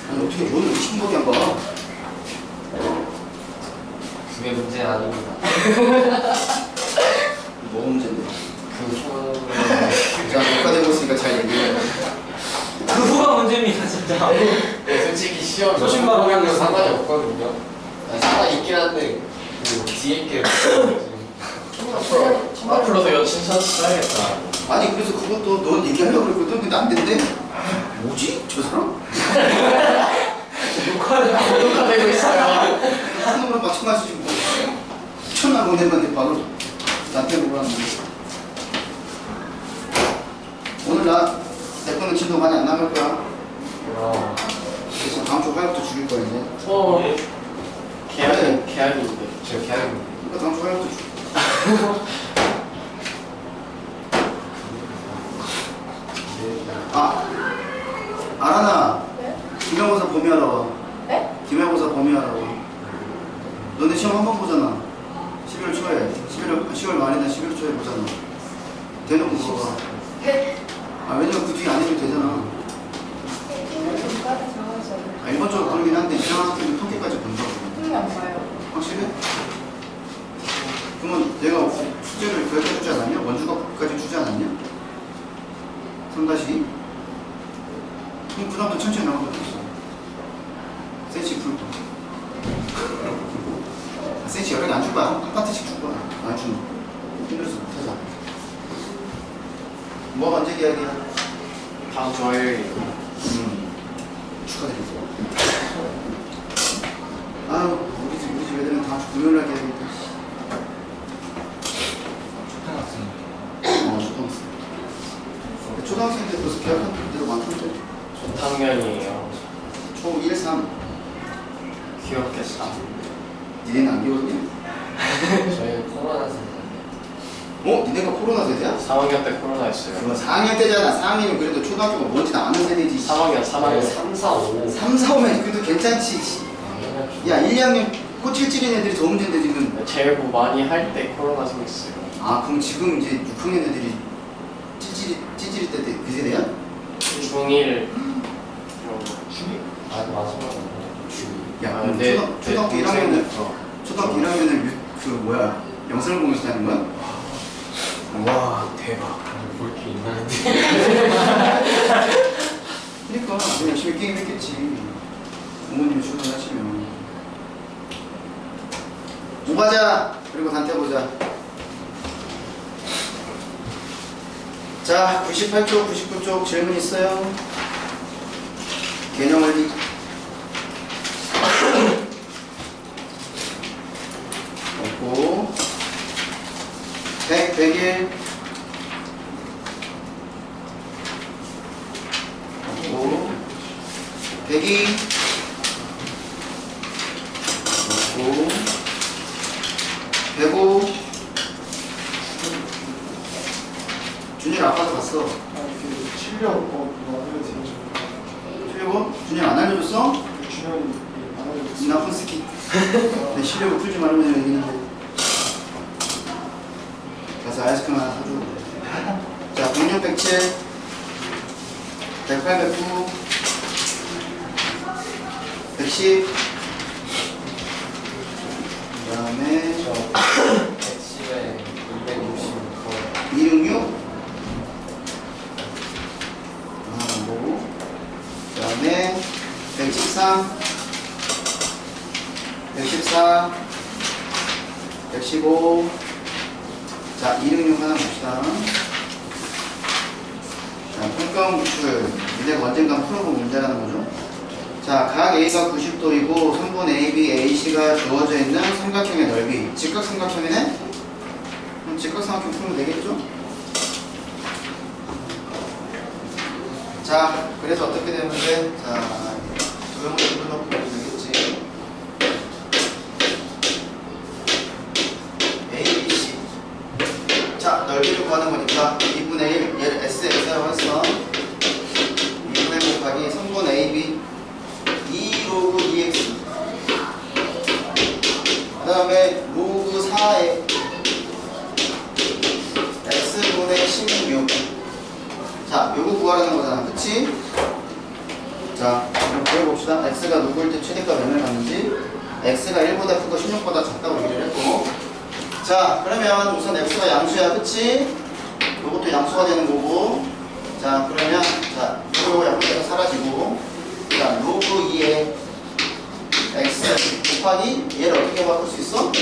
아니 어떻게 오늘 20분밖에 안 봐? 그게 문제 아닙니다. 뭐 문제인데? 그 후가 자, 녹화되고 있으니까 잘 얘기해. 그 후가 문제입니다 진짜. 네, 솔직히 시험 소신발 보면 상관이 없거든요. 아니, 상관이 있긴 한데 그 뒤에 게 앞으로도 여친 써야겠다. 아니 그래서 그것도 넌 얘기하려고 그랬거든. 근데 안 된대. 뭐지? 저 사람? 녹화되고 있어요. 한 놈으로 마찬가지 지금 뭐 천만 원내는데 바로 나한테 물어봤는데 오늘 내 거는 진도 많이 안 나갈 거야. 그래서 다음 주 화요일부터 죽일 거야 이제. 계약인데. 저 계약인데. 그러니까 다음 주 화요일부터 죽일 아라나. 네? 기말고사 범위하러 와. 네? 기말고사 범위하러 와. 너네 시험 한 번 보잖아. 11월 초에. 10월 말이나 11월 초에 보잖아. 대놓고 물어봐. 네? 왜냐면 그 뒤에 안 해도 되잖아. 돈까지 정하셔요. 일반적으로 그러긴 한데 이상한 학생은 통계까지 본다고. 흥이 안 봐요. 확실해? 그러면 내가 숙제를 거기다 주지 않았냐? 원주각까지 주지 않았냐? 3-2? 그럼 그 다음부터 천천히 나가면 되겠어. 센치 풀 거. 센치 여러 개 안 줄 거야. 한 파트씩 줄 거야. 안 주면 힘들어서 못하자. 뭐가 언제 계약이야? 다음 주 화요일. 축하드립니다. 아유, 우리 집 애들은 다음 주 금요일 날 계약이니까. 초등학생들 벌써 계약한 데도 많던데. 학년이에요. 초 1, 3. 귀엽겠어. 니네는 안 귀엽냐? 저희는 코로나 세대. 니네가 코로나 세대야? 3학년 때 코로나였어요. 그건 4학년 때잖아. 4학년이면 그래도 초등학교가 뭔지 아는 세대지. 3학년 3, 4, 5. 3, 4, 5면 그래도 괜찮지. 야, 1, 2학년 코칠찔인 애들이 더 문제인데 지금. 제일 뭐 많이 할 때 코로나 생겼어요. 그럼 지금 이제 6학년 애들이 찌질이 때 그 세대야? 중1 중이? 아니 마지막에 야, 그럼 초등학교 1학년을 초등학교 1학년을 영상을 보면서 하는 거야? 와, 대박. 볼게 있나? 그러니까 너 열심히 게임했겠지. 부모님이 출근하시면. 오가자. 그리고 단테 보자. 자, 98쪽, 99쪽 질문 있어요? 개념 원리. 없고 100, 101 없고 102 없고 105 준일 아빠도 봤어. 실력 그거 알려드리죠. 실력은? 준일 안 알려줬어? 준현이 안 이 알려줬어요. 나쁜 스키. 내 실력을 풀지 말으면 얘기했는데. 가서 아이스크림 하나 사줘. 자, 106, 107, 108, 109, 110. 그 다음에 110에 266. 266. 그 다음에 113, 114, 115. 자, 266 하나 봅시다. 자, 평가원 구출. 니네가 언젠가 풀어본 문제라는 거죠. 자, 각 A가 90도이고 3분 AB, AC가 주어져 있는 삼각형의 넓이. 직각삼각형이네? 그럼 직각삼각형 풀면 되겠죠? 자, 그래서 어떻게 되는데? 자, 도형을 불러놓고 되겠지. A, B, C. 자, 넓이를 구하는 거니까 2분의 1, 얘를 SX라고 했어. 2분의 1 곱하기 3분의 AB 2 로그 2X. 그 다음에 로그 4에 X분의 16. 자, 요거 구하라는 거잖아. 그치? 자, 이렇게 봅시다. x가 누구일 때 최대값 몇을 갖는지. x가 1보다 크고 16보다 작다고 얘기를 했고. 자, 그러면 우선 x가 양수야, 그치? 요것도 양수가 되는 거고. 자, 그러면 자, 요거 양수가 사라지고, 그 다음 로그 2의 x 곱하기 얘를 어떻게 바꿀 수 있어?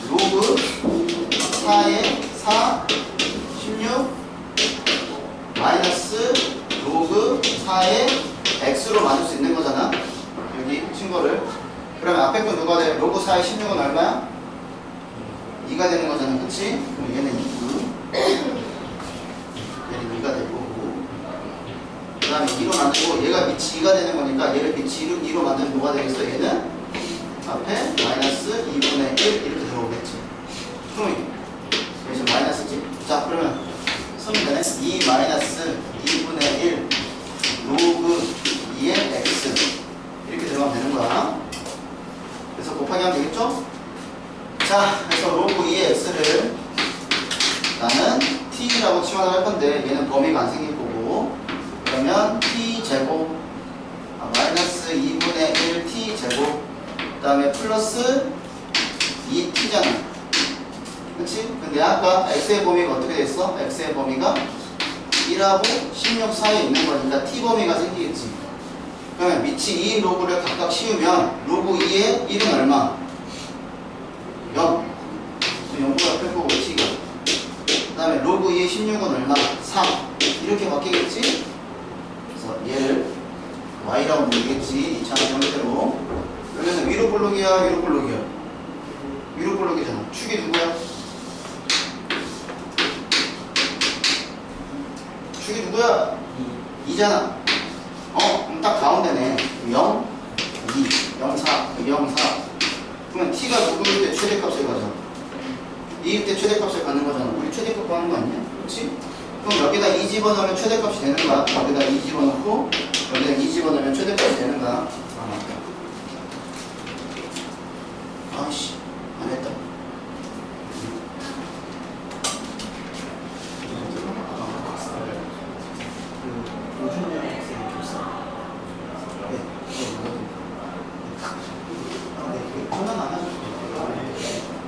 로그 4의 4 16 마이너스 로그 4의 x로 만들 수 있는 거잖아. 여기 친구를. 그러면 앞에 건 누가 돼? 로그 4의 16은 얼마야? 2가 되는 거잖아, 그치? 그럼 얘는 2고 얘는 2가 되고, 그 다음에 2로 만들고 얘가 밑이 2가 되는 거니까 얘를 밑이 2로 만들면 뭐가 되겠어? 얘는 앞에 마이너스 2분의 1 이렇게 들어오겠지. 그래서 마이너스지. 자, 그러면 쓰면 되네. 2 마이너스 2분의 1 로그 2의 x 이렇게 들어가면 되는 거야. 그래서 곱하기 하면 되겠죠? 자, 그래서 로그 2의 x를 나는 t라고 치환을 할 건데 얘는 범위가 안 생길 거고, 그러면 t 제곱 마이너스 2분의 1 t 제곱 그 다음에 플러스 2t잖아. 그치? 근데 아까 x의 범위가 어떻게 됐어? x의 범위가 1하고 16 사이에 있는 거니까 t 범위가 생기겠지. 그러면 밑이 2인 로그를 각각 씌우면 로그 2의 1은 얼마? 0. 0보다 클 거고 t가. 그 다음에 로그 2의 16은 얼마? 3. 이렇게 바뀌겠지? 그래서 얘를 y라고 부르겠지. 2차 정리대로. 그러면 위로 볼록이야, 위로 볼록이야? 위로 볼록이잖아. 축이 누구야? 축이 누구야? 2잖아. 그럼 딱 가운데네. 0, 2, 0, 4, 0, 4. 그러면 t가 누구일 때 최대값을 가져? 2일 때 최대값을 갖는 거잖아. 우리 최대값 구하는 거 아니야? 그렇지? 그럼 여기다 2 집어넣으면 최대값이 되는 거야. 여기다 2 집어넣고 여기다 2 집어넣으면 최대값이 되는 거야. 아씨, 안 했다.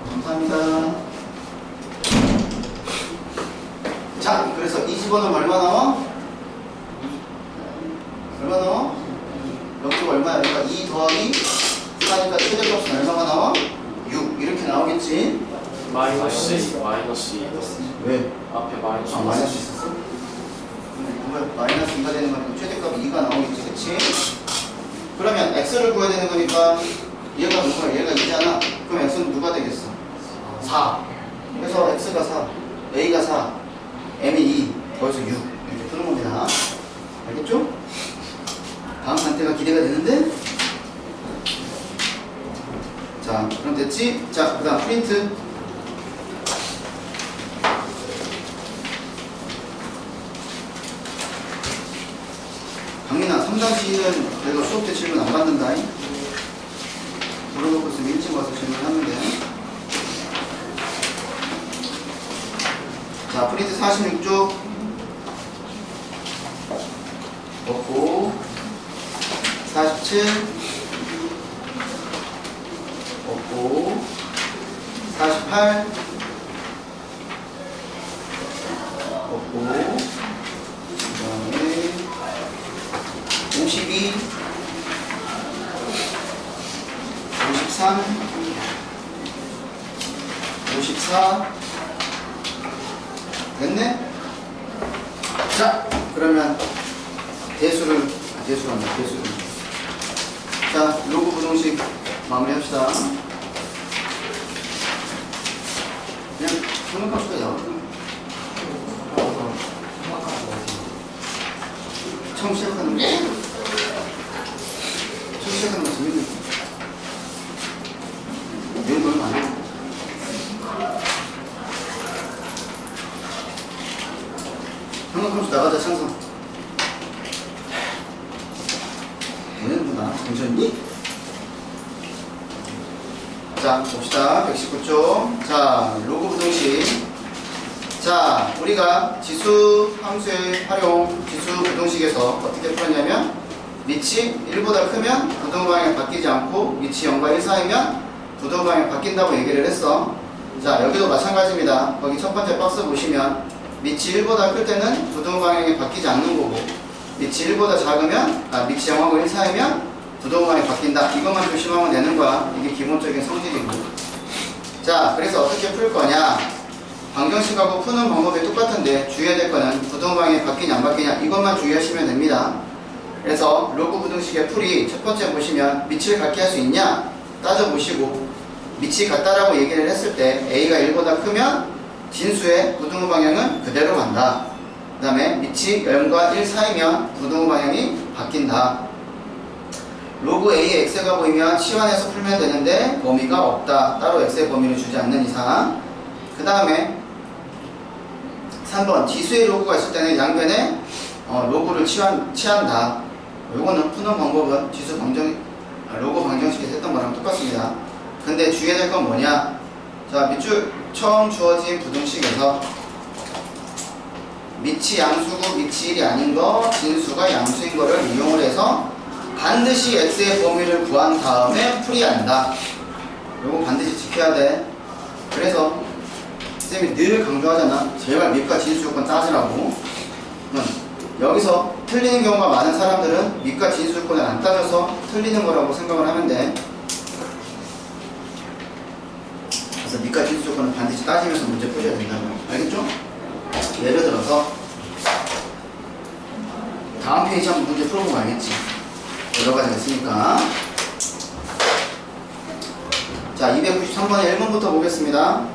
감사합니다. 자, 그래서 20원은 얼마 나와? 얼마 나와? 여기가 얼마야? 여기가 2 더하기 4니까 최대값은 얼마가 나와? 6 이렇게 나오겠지? 마이너스 2. 왜? 앞에 마이너스. 마이너스 있었어? 뭐야? 마이너스 2가 되는 거니까 최대값 2가 나오겠지, 그치? 그러면 x를 구해야 되는 거니까 얘가 누구야? 얘가 2잖아. 그럼 x는 누가 되겠어? 4. 그래서 x가 4, a가 4, m이 2, 거기서 6 이렇게 푸는 겁니다. 알겠죠? 다음 상태가 기대가 되는데? 자, 그럼 됐지? 자, 그 다음 프린트. 강민아, 3단시는 내가 수업 때 질문 안 받는다. 물어놓고 있으면 일찍 와서 질문하면 돼. 자, 프린트 46쪽 없고 47 없고 48 없고 그 다음에 52 53 54 됐네? 자, 그러면 대수를 자, 로그 부동식 마무리합시다. 그냥 성능값수가 나오거든. 처음 시작하는 거 재밌는 거 내용 얼마 안 해. 성능값수 나가자. 상상 되는구나. 괜찮니? 자, 봅시다. 119쪽. 자, 로그 부동식. 자, 우리가 지수 함수의 활용, 지수 부동식에서 어떻게 풀었냐면 밑이 1보다 크면 부동방향 바뀌지 않고 밑이 0과 1 사이면 부동방향 바뀐다고 얘기를 했어. 자, 여기도 마찬가지입니다. 거기 첫 번째 박스 보시면 밑이 1보다 클 때는 부동방향이 바뀌지 않는 거고 밑이 1보다 작으면 밑이 0하고 1 사이면 부동방향이 바뀐다. 이것만 조심하면 되는 거야. 이게 기본적인 성질이고. 자, 그래서 어떻게 풀 거냐? 방정식하고 푸는 방법이 똑같은데 주의해야 될 거는 부동방향이 바뀌냐 안 바뀌냐 이것만 주의하시면 됩니다. 그래서 로그 부등식의 풀이 첫 번째 보시면 밑을 같게 할 수 있냐 따져보시고 밑이 같다라고 얘기를 했을 때 A가 1보다 크면 진수의 부등호 방향은 그대로 간다. 그 다음에 밑이 0과 1 사이면 부등호 방향이 바뀐다. 로그 A의 X가 보이면 치환해서 풀면 되는데 범위가 없다. 따로 X의 범위를 주지 않는 이상. 그 다음에 3번 지수의 로그가 있을 때는 양변에 로그를 취한다. 요거는 푸는 방법은 지수 로그 방정식에서 했던 거랑 똑같습니다. 근데 주의해야 될 건 뭐냐? 자, 밑줄 처음 주어진 부등식에서 밑이 양수고 밑이 1이 아닌 거, 진수가 양수인 거를 이용을 해서 반드시 x의 범위를 구한 다음에 풀이해야 한다. 요거 반드시 지켜야 돼. 그래서 쌤이 늘 강조하잖아. 제발 밑과 진수 조건 따지라고. 여기서 틀리는 경우가 많은 사람들은 밑과 진수 조건을 안 따져서 틀리는 거라고 생각을 하면 돼. 그래서 밑과 진수 조건을 반드시 따지면서 문제 푸셔야 된다고. 알겠죠? 예를 들어서 다음 페이지 한번 문제 풀어보면 알겠지. 여러 가지가 있으니까. 자, 293번의 1번부터 보겠습니다.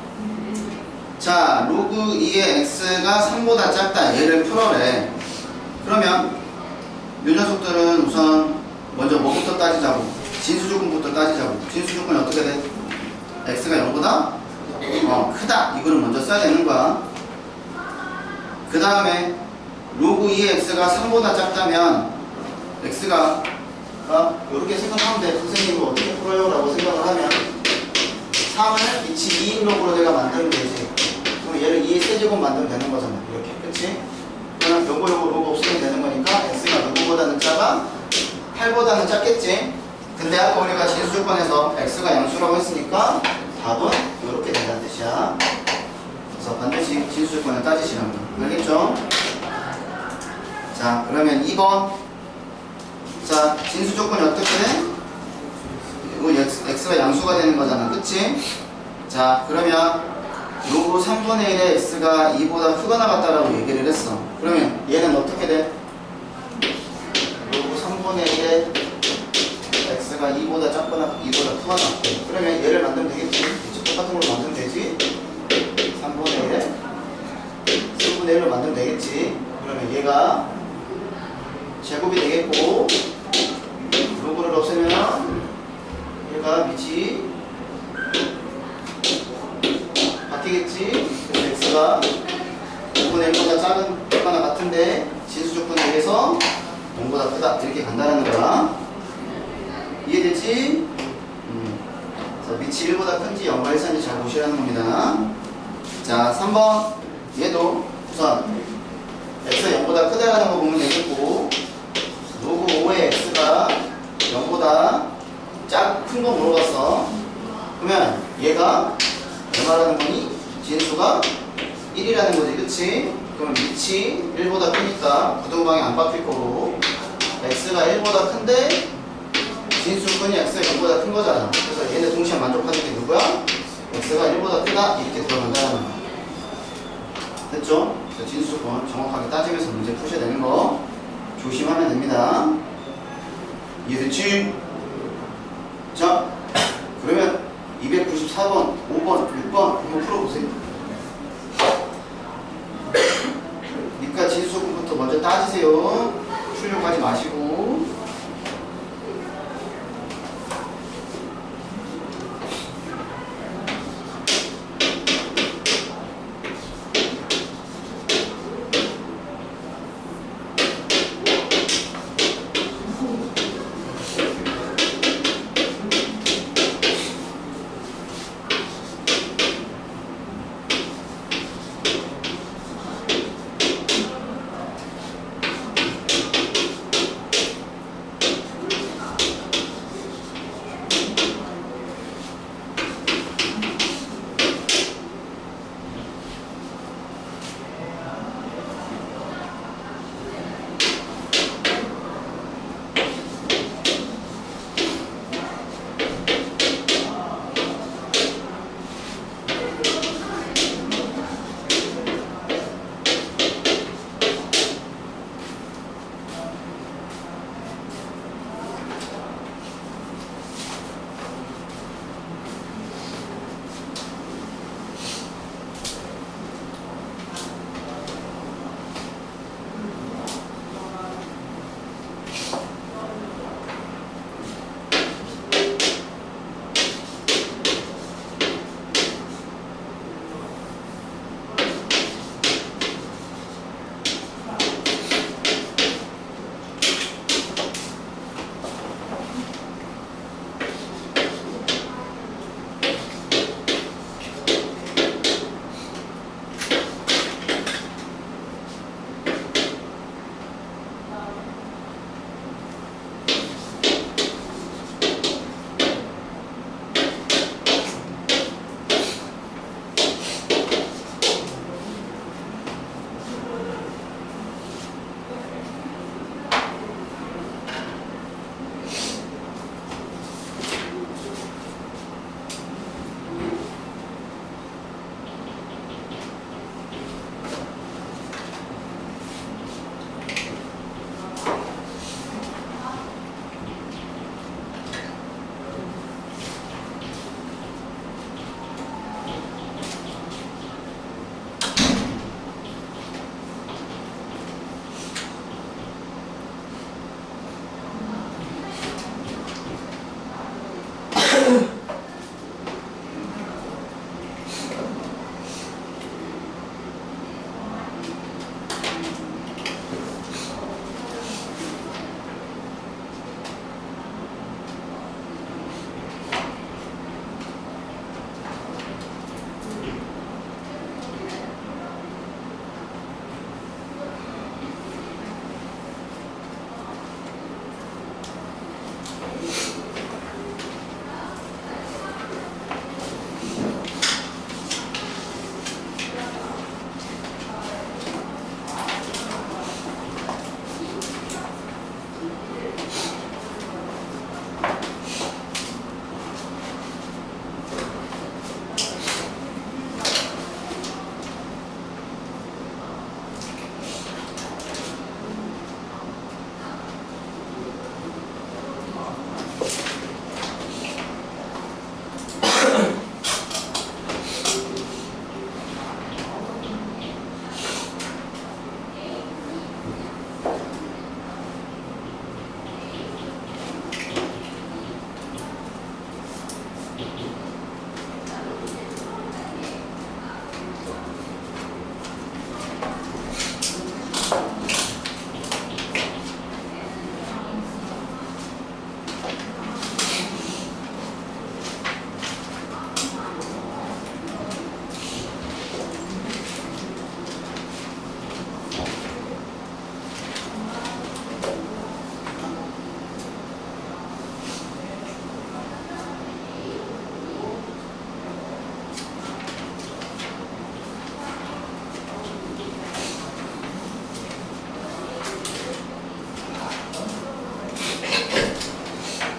자, 로그 2의 x가 3보다 작다. 얘를 풀어래. 그러면 요 녀석들은 우선 먼저 뭐부터 따지자고? 진수 조건부터 따지자고. 진수 조건이 어떻게 돼? x가 0보다 크다. 이거를 먼저 써야 되는 거야. 그 다음에 로그 2의 x가 3보다 작다면 x가 이렇게 생각하면 돼. 선생님이 어떻게 풀어요? 라고 생각을 하면 3을 이치 2인 로그로 내가 만들면 되지. 그럼 얘를 2의 세제곱 만들면 되는 거잖아. 이렇게. 그치? 그러면 요거 로그 없으면 되는 거니까 x가 누구보다는 작아? 8보다는 작겠지? 근데 아까 우리가 진수 조건에서 x가 양수라고 했으니까 답은 이렇게 된다는 뜻이야. 그래서 반드시 진수 조건을 따지시라고. 알겠죠? 자, 그러면 2번. 자, 진수 조건이 어떻게 돼? 이거 x가 양수가 되는 거잖아. 그치? 자, 그러면 로그 3분의 1의 x가 2보다 크거나 같다라고 얘기를 했어. 그러면 얘는 어떻게 돼? 로그 3분의 1의 x가 2보다 작거나 2보다 크거나. 그러면 얘를 만들면 되겠지? 똑같은 걸로 만들면 되지? 3분의 1에 3분의 1로 만들면 되겠지? 그러면 얘가 제곱이 되겠고 로그를 없애면 얘가 밑이 바뀌겠지? 그래서 x가 5분의 1보다 작거나 같은데 진수 조건에 의해서 0보다 크다. 이렇게 간다는 거야. 이해되지? 그래서 밑이 1보다 큰지 0과 1 사이인지 잘 보시라는 겁니다. 자, 3번. 얘도 우선 x가 0보다 크다라는 거 보면 되겠고 로그 5의 x가 0보다 큰 거 물어봤어. 그러면 얘가 얼마라는 거니? 진수가 1이라는 거지. 그치? 그럼 밑이 1보다 크니까 부등호방이 안 바뀔 거고 x가 1보다 큰데 진수분이 x가 0보다 큰 거잖아. 그래서 얘네 동시에 만족하는 게 누구야? x가 1보다 크다. 이렇게 들어간다는 거야. 됐죠? 그래서 진수 조건 정확하게 따지면서 문제 푸셔야 되는 거 조심하면 됩니다. 이해됐지? 자, 그러면 294번, 5번, 6번 한번 풀어보세요. 밑과 진수 조건부터 먼저 따지세요. 풀려고 하지 마시고.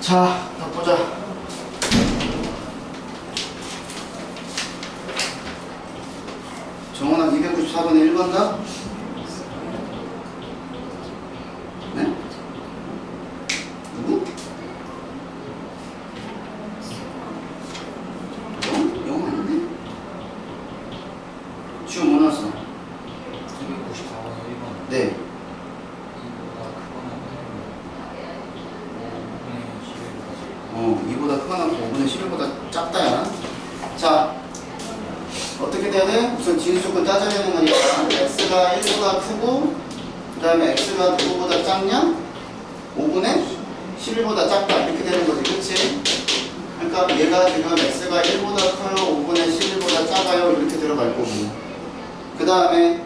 자, 다 보자. 정원아 294번에 1번다? 네? 누구? 영어 아닌데? 지금 뭐 나왔어? 294번에 1번. 네. 이보다 크거나 5분의 11보다 작고. 2보다 크거나 5분의 11보다 작다야. 자, 어떻게 돼야 돼? 우선 진수 조건 따져야 되는 거니까 x가 1보다 크고 그 다음에 x가 누구보다 작냐? 5분의 11보다 작다 이렇게 되는 거지, 그치? 그러니까 얘가 지금 x가 1보다 커요, 5분의 11보다 작아요 이렇게 들어갈 거고 그 다음에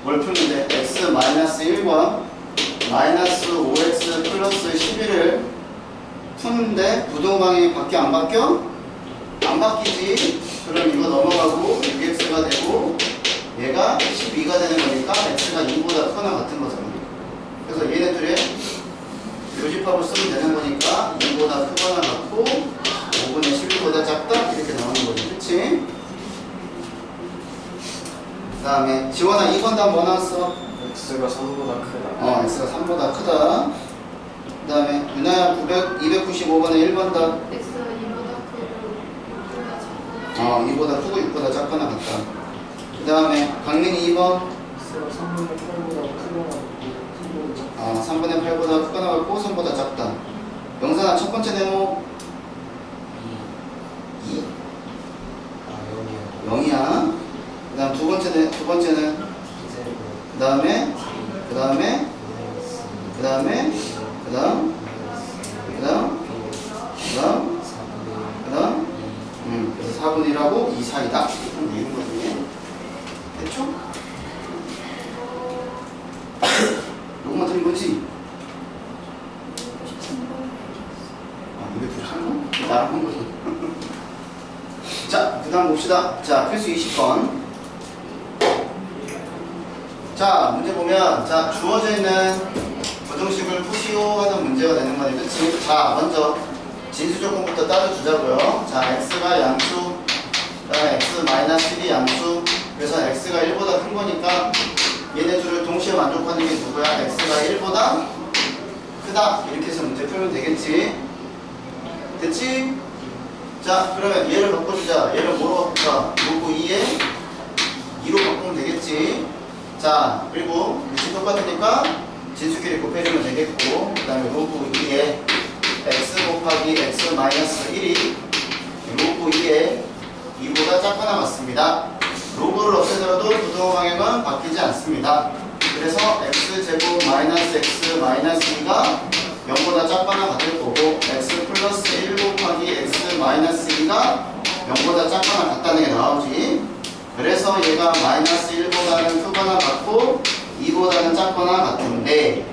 뭘 풀면 돼? x-1과 마이너스 5x 플러스 11을 푸는데 부동방이 바뀌어 안 바뀌어? 안 바뀌지. 그럼 이거 넘어가고 6x가 되고 얘가 12가 되는 거니까 x가 2보다 크거나 같은 거잖아. 그래서 얘네 둘의 교집합을 쓰면 되는 거니까 2보다 크거나 같고 5분의 11보다 작다 이렇게 나오는 거지, 그치? 그 다음에 지원아 2번 답 뭐 나왔어? x가 3보다 크다. x가 3보다 크다. 그 다음에 유나야 295번에 1번 답. X가 2보다 크고 6보다 작고 2보다 크고 6보다 작거나 같다. 그 다음에 강민이 2번. x가 3분의 8보다 크거나 같고 3분의 8보다 크거나 같고 3보다 작다. 영상아 첫 번째 네모 2. 아, 0이요. 0이야. 그 다음 두 번째는 그 다음에 그 다음 그래서 4분이라고 2 사이다. 그럼 되는 거지. 됐죠? 요것만 틀린 거지? 이거 둘이 한 거? 나랑 한 거지. 자, 그 다음 봅시다. 자, 필수 20번. 자, 문제 보면, 자, 주어져 있는 부등식을 푸시오 하는 문제가 되는 거니, 그치? 자, 먼저 진수 조건부터 따져주자고요. 자, x가 양수, 그 다음에 x-1이 양수. 그래서 x가 1보다 큰 거니까 얘네 둘을 동시에 만족하는 게 누구야? x가 1보다 크다. 이렇게 해서 문제 풀면 되겠지? 됐지? 자, 그러면 얘를 바꿔주자. 얘를 뭐로 바꿀까? 로그 2에 2로 바꾸면 되겠지? 자, 그리고 위치 똑같으니까 진수끼리 곱해주면 되겠고, 그 다음에 로그 2에 x 곱하기 x-1이 로그 2에 2보다 작거나 같습니다. 로그를 없애더라도 부등호 방향은 바뀌지 않습니다. 그래서 x제곱 마이너스 x 마이너스 2가 0보다 작거나 같을 거고 x 플러스 1 곱하기 x 마이너스 2가 0보다 작거나 같다는 게 나오지. 그래서 얘가 마이너스 1보다는 크거나 같고 2보다는 작거나 같은데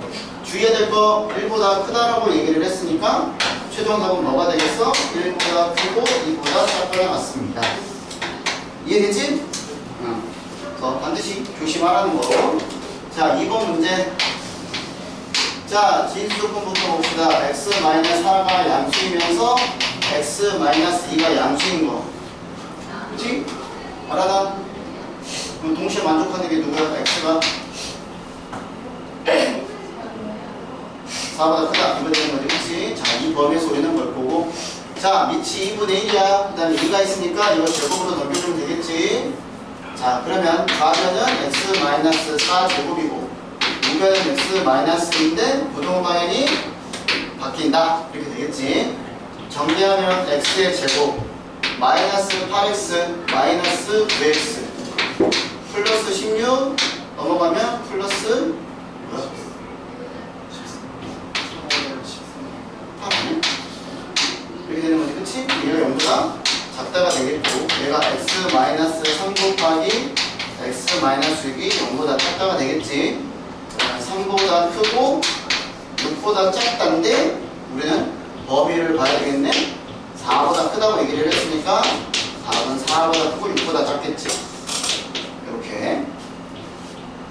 주의해야 될 거 1보다 크다라고 얘기를 했으니까 최종 답은 뭐가 되겠어? 1보다 크고 2보다 작거나 같습니다. 이해되지? 응. 그래서 반드시 조심하라는 거. 자, 2번 문제. 자, 진수 조건부터 봅시다. x-4가 양수이면서 x-2가 양수인 거. 그치? 알아나? 그럼 동시에 만족하는 게 누구야? x가 4보다 크다. 이거 되는 거지. 그치? 자, 이 범위에서 우리는 걸 보고. 자, 밑이 2분의 1이야. 그 다음에 2가 있으니까 이거 제곱으로 넘겨주면 되겠지. 자, 그러면 가변은 x-4 제곱이고 우변은 x-2인데 부동 방향이 바뀐다. 이렇게 되겠지. 정리하면 x의 제곱 마이너스 8x 마이너스 9x 플러스 16 넘어가면 플러스 뭐야? 8 이렇게 되는 거지. 그치? 얘가 0보다 작다가 되겠고 얘가 x-3 곱하기 x-6이 0보다 작다가 되겠지. 3보다 크고 6보다 작다인데 우리는 범위를 봐야 되겠네. 4보다 크다고 얘기를 했으니까 답은 4보다 크고 6보다 작겠지. 이렇게.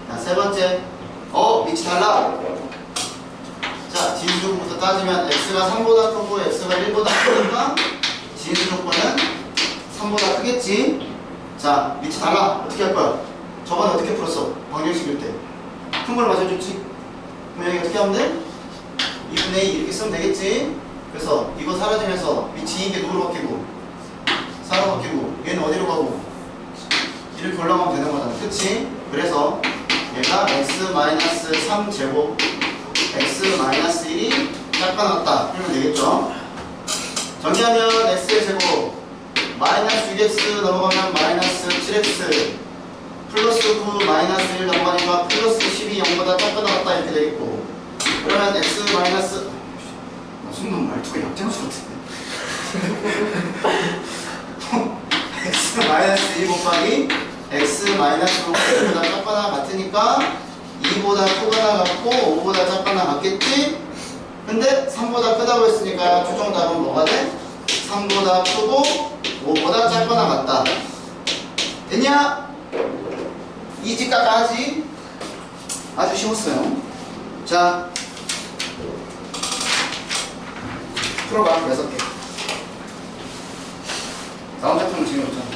자, 세 번째. 밑이 달라. 자, 진수 조건부터 따지면 x가 3보다 크고 x가 1보다 크니까 진수 조건은 3보다 크겠지. 자, 밑이 달라. 어떻게 할 거야? 저번에 어떻게 풀었어? 방정식일 때. 큰 걸 맞춰줬지? 그럼 여기 어떻게 하면 돼? 2분의 2 이렇게 쓰면 되겠지? 그래서 이거 사라지면서 밑이 2인 게 누구로 바뀌고 4로 바뀌고 얘는 어디로 가고 이렇게 올라가면 되는 거잖아. 그치? 그래서 얘가 x-3 제곱 x-1이 깎아놨다 이러면 되겠죠? 정리하면 x의 제곱 마이너스 6x 넘어가면 마이너스 7x 플러스 9 마이너스 1 넘어가니까 플러스 12 0보다 깎아놨다 이렇게 되겠고 그러면 x 마이너스 순간 말투가 역장수 같은데 x 마이너스 2 곱하기 x 마이너스 5보다 작거나 같으니까 2보다 크거나 같고 5보다 작거나 같겠지? 근데 3보다 크다고 했으니까 최종 답은 뭐가 돼? 3보다 크고 5보다 작거나 같다. 됐냐? 이지까지 아주 쉬웠어요. 자, 풀어봐. 6개. 다음 작품은 지금 없잖아.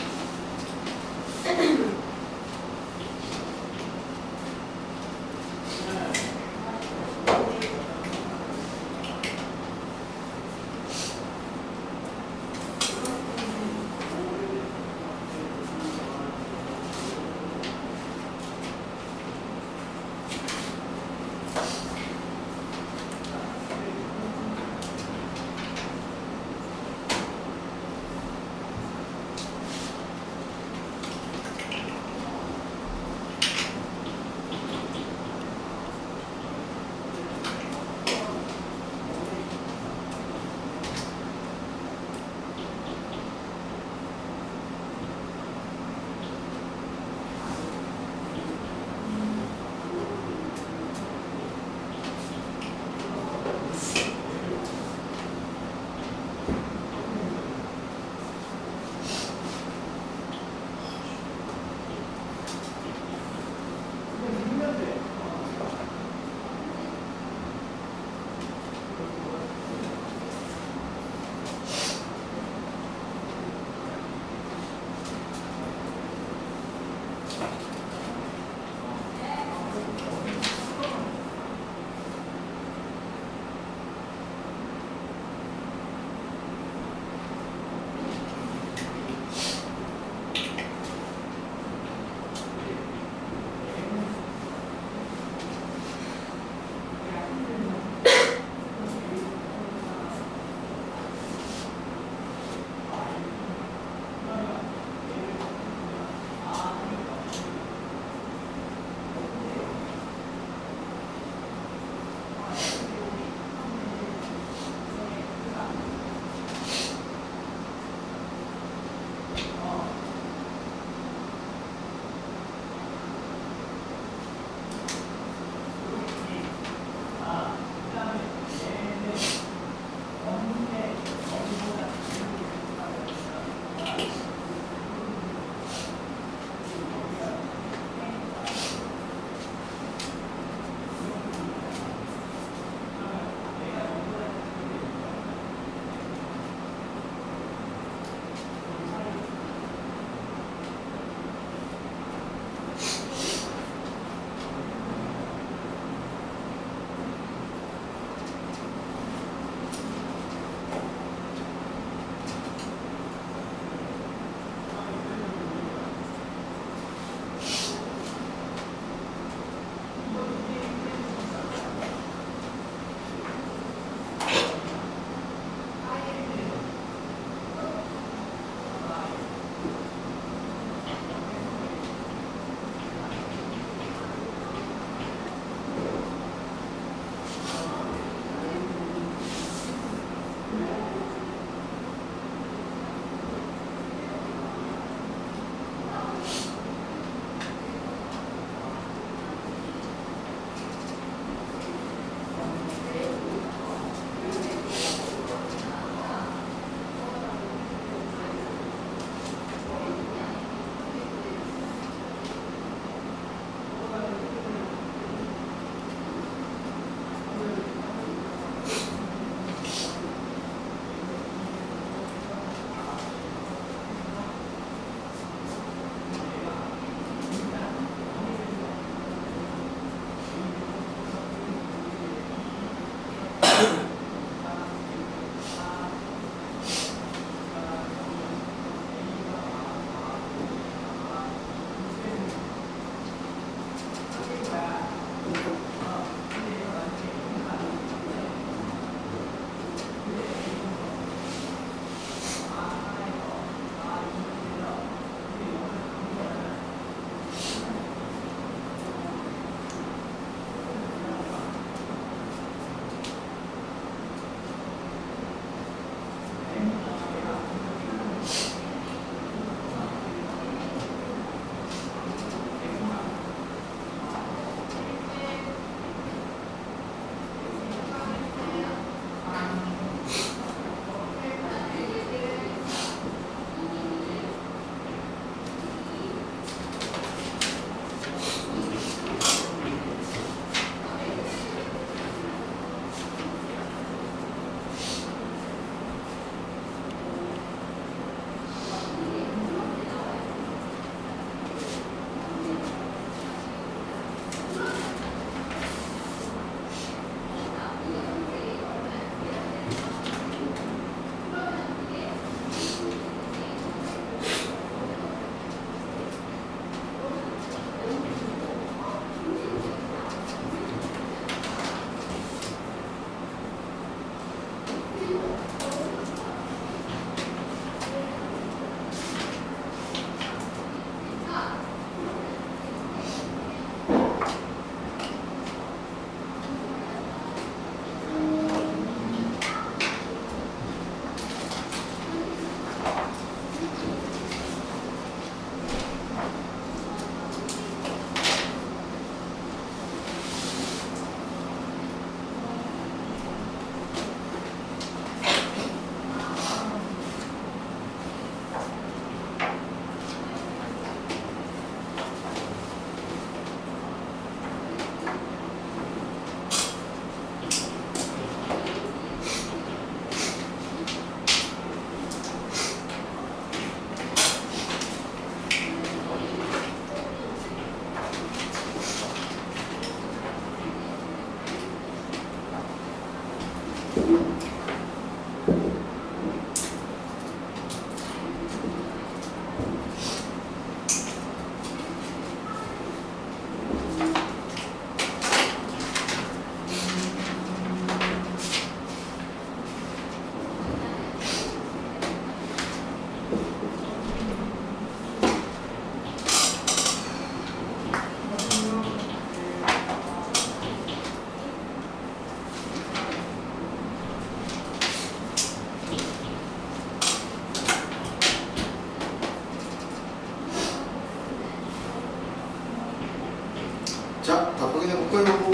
자, 다 확인해볼까요?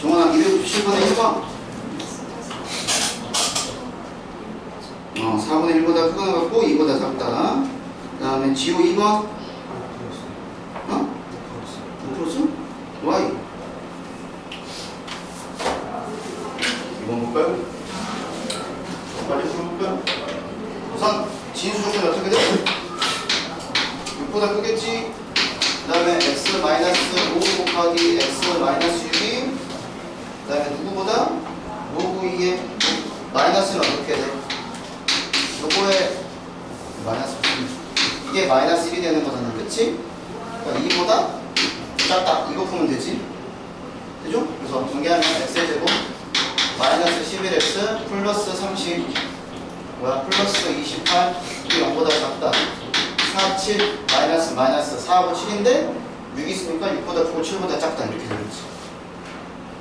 정원아, 297번에 1번. 4분의 1보다 크거나 같고 2보다 작다. 그 다음에 지호 2번. 어? 못 풀었어? Y. 2번 볼까요? 빨리 풀어볼까요? 우선 진수 조건이 어떻게 돼? 6보다 크겠지? 그 다음에 x 마이너스 5 곱하기 x 마이너스 6이 그 다음에 누구보다? 로그 2의 마이너스는 어떻게 돼? 요거에 마이너스 1 이게 마이너스 1이 되는 거잖아, 그치? 그러니까 2보다 작다 이거 풀면 되지? 되죠? 그래서 전개하면 x의 제곱 마이너스 11x 플러스 30 뭐야? 플러스 28 이게 0보다 작다 4, 7 마이너스 마이너스 4하고 7인데 6이 있으니까 6보다 크고 7보다 작다 이렇게 되겠지.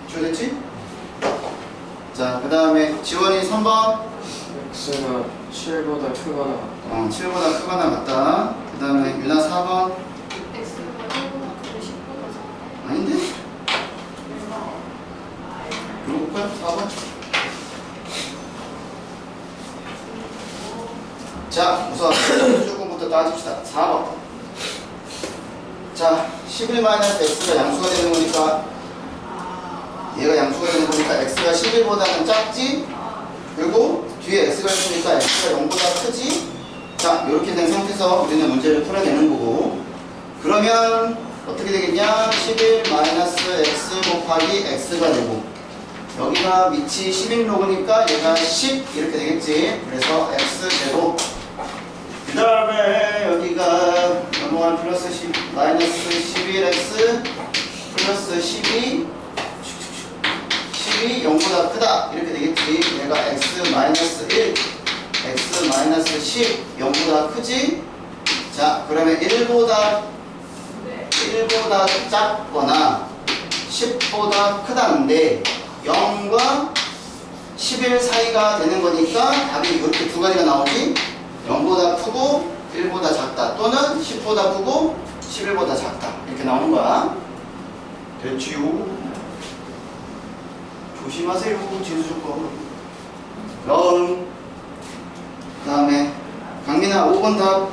주됐지? 자, 그 다음에 지원이 3번 x가 7보다 크거나 같다. 7보다 크거나 같다. 그 다음에 유나 4번 X가 1보다 크고 10보다 작다. 아닌데? 그럴까요? 4번 자, 우선 조금부터 따집시다. 4번 자, 11-x가 양수가 되는 거니까 얘가 양수가 되는 거니까 x가 11보다는 작지? 그리고 뒤에 x가 있으니까 x가 0보다 크지? 자, 이렇게 된 상태에서 우리는 문제를 풀어내는 거고 그러면 어떻게 되겠냐? 11-x 곱하기 x가 되고 여기가 밑이 11로그니까 얘가 10 이렇게 되겠지? 그래서 x제곱 그 다음에 여기가 넘어간 플러스 10 마이너스 11x 플러스 12 0보다 크다 이렇게 되겠지. 얘가 x 마이너스 1 x 마이너스 10 0보다 크지. 자, 그러면 1보다 작거나 10보다 크다는데 0과 11 사이가 되는 거니까 답이 이렇게 두 가지가 나오지. 0보다 크고 1보다 작다 또는 10보다 크고 11보다 작다 이렇게 나오는 거야. 됐지요? 조심하세요. 진수 조건. 런. 그 다음에 강민아 5번 답.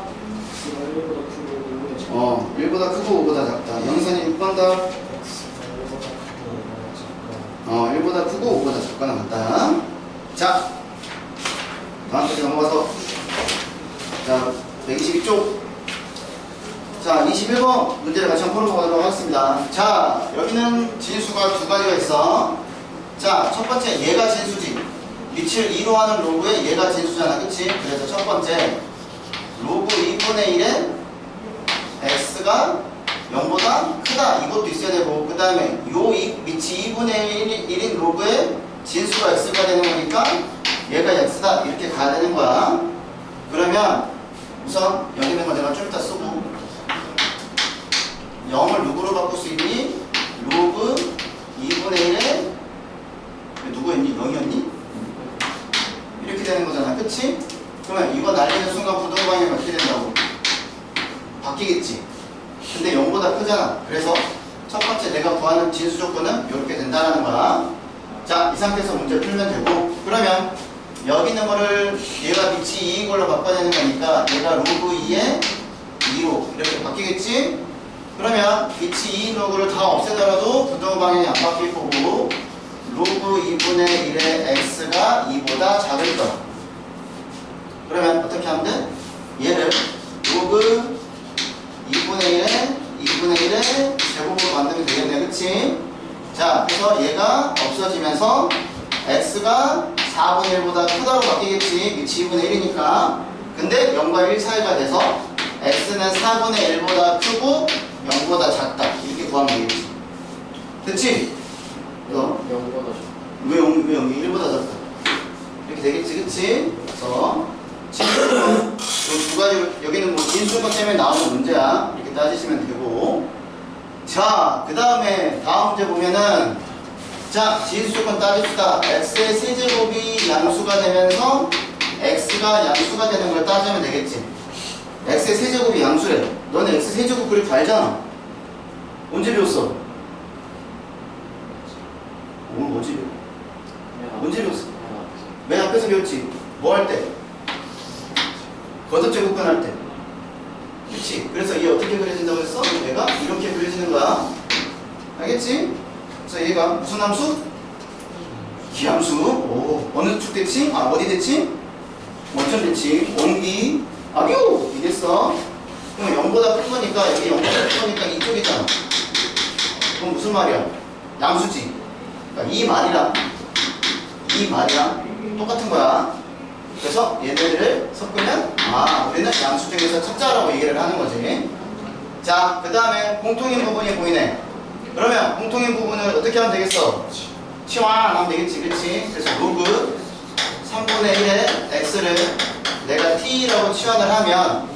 x가 1보다 크고 5보다 작다. 1보다 크고 5보다 작다. 영선이 6번 답. x가 1보다 크고 5보다 작다. 1보다 크고 5보다 작거나 같다. 자, 다음 페이지 넘어가서 자, 122쪽. 자, 21번 문제를 같이 한번 풀어보도록 하겠습니다. 자, 여기는 진수가 두 가지가 있어. 자, 첫 번째 얘가 진수지. 밑을 2로 하는 로그에 얘가 진수잖아, 그치? 그래서 첫 번째 로그 2분의 1에 x가 0보다 크다 이것도 있어야 되고 그 다음에 요 밑이 2분의 1인 로그에 진수가 x가 되는 거니까 얘가 x다 이렇게 가야 되는 거야. 그러면 우선 여기 있는 거 내가 좀 이따 쓰고 0을 누구로 바꿀 수 있니? 로그 2분의 1에 누구였니? 0이었니? 이렇게 되는 거잖아, 그치? 그러면 이거 날리는 순간 부동방향이 어떻게 된다고? 바뀌겠지. 근데 0보다 크잖아. 그래서 첫 번째 내가 구하는 진수 조건은 이렇게 된다는 거야. 자, 이 상태에서 문제 풀면 되고 그러면 여기 있는 거를 얘가 밑이 2인 걸로 바꿔내는 거니까 얘가 로그 2에 2로 이렇게 바뀌겠지? 그러면 밑이 2인 로그를 다 없애더라도 부동방향이 안 바뀔 거고 로그 2분의 1의 x가 2보다 작을 거야. 그러면 어떻게 하면 돼? 얘를 로그 2분의 1의 제곱으로 만들면 되겠네, 그치? 자, 그래서 얘가 없어지면서 x가 4분의 1보다 크다고 바뀌겠지. 미치 2분의 1이니까. 근데 0과 1 사이가 돼서 x는 4분의 1보다 크고 0보다 작다. 이렇게 구하면 되겠지. 됐지? 이거. 0보다 왜 0이 1보다 작다? 이렇게 되겠지, 그치? 그래서 진수권 두 가지로 여기는 뭐 진수권 때문에 나오는 문제야. 이렇게 따지시면 되고. 자, 그 다음에 다음 문제 보면은 자, 진수권 따집시다. x의 세제곱이 양수가 되면서 x가 양수가 되는 걸 따지면 되겠지. x의 세제곱이 양수래. 너는 x 세제곱 그리고 알잖아. 언제 배웠어? 오늘 뭐지? 언제 배웠어? 맨 앞에서 배웠지. 뭐 할 때? 거듭제곱근 할 때. 그치? 그래서 얘 어떻게 그려진다고 했어? 얘가 이렇게 그려지는 거야. 알겠지? 그래서 얘가 무슨 함수? 기함수. 오, 어느 축 됐지? 아, 어디 됐지? 원점 됐지? 원기. 아뷰! 이랬어. 그럼 0보다 큰 거니까, 여기 0보다 큰 거니까 이쪽이잖아. 그럼 무슨 말이야? 양수지. 그러니까 이 말이랑 똑같은 거야. 그래서 얘네들을 섞으면 아, 우리는 양수 중에서 찾자라고 얘기를 하는 거지. 자, 그 다음에 공통인 부분이 보이네. 그러면 공통인 부분을 어떻게 하면 되겠어? 치환 하면 되겠지, 그렇지? 그래서 로그 3분의 1의 x를 내가 t라고 치환을 하면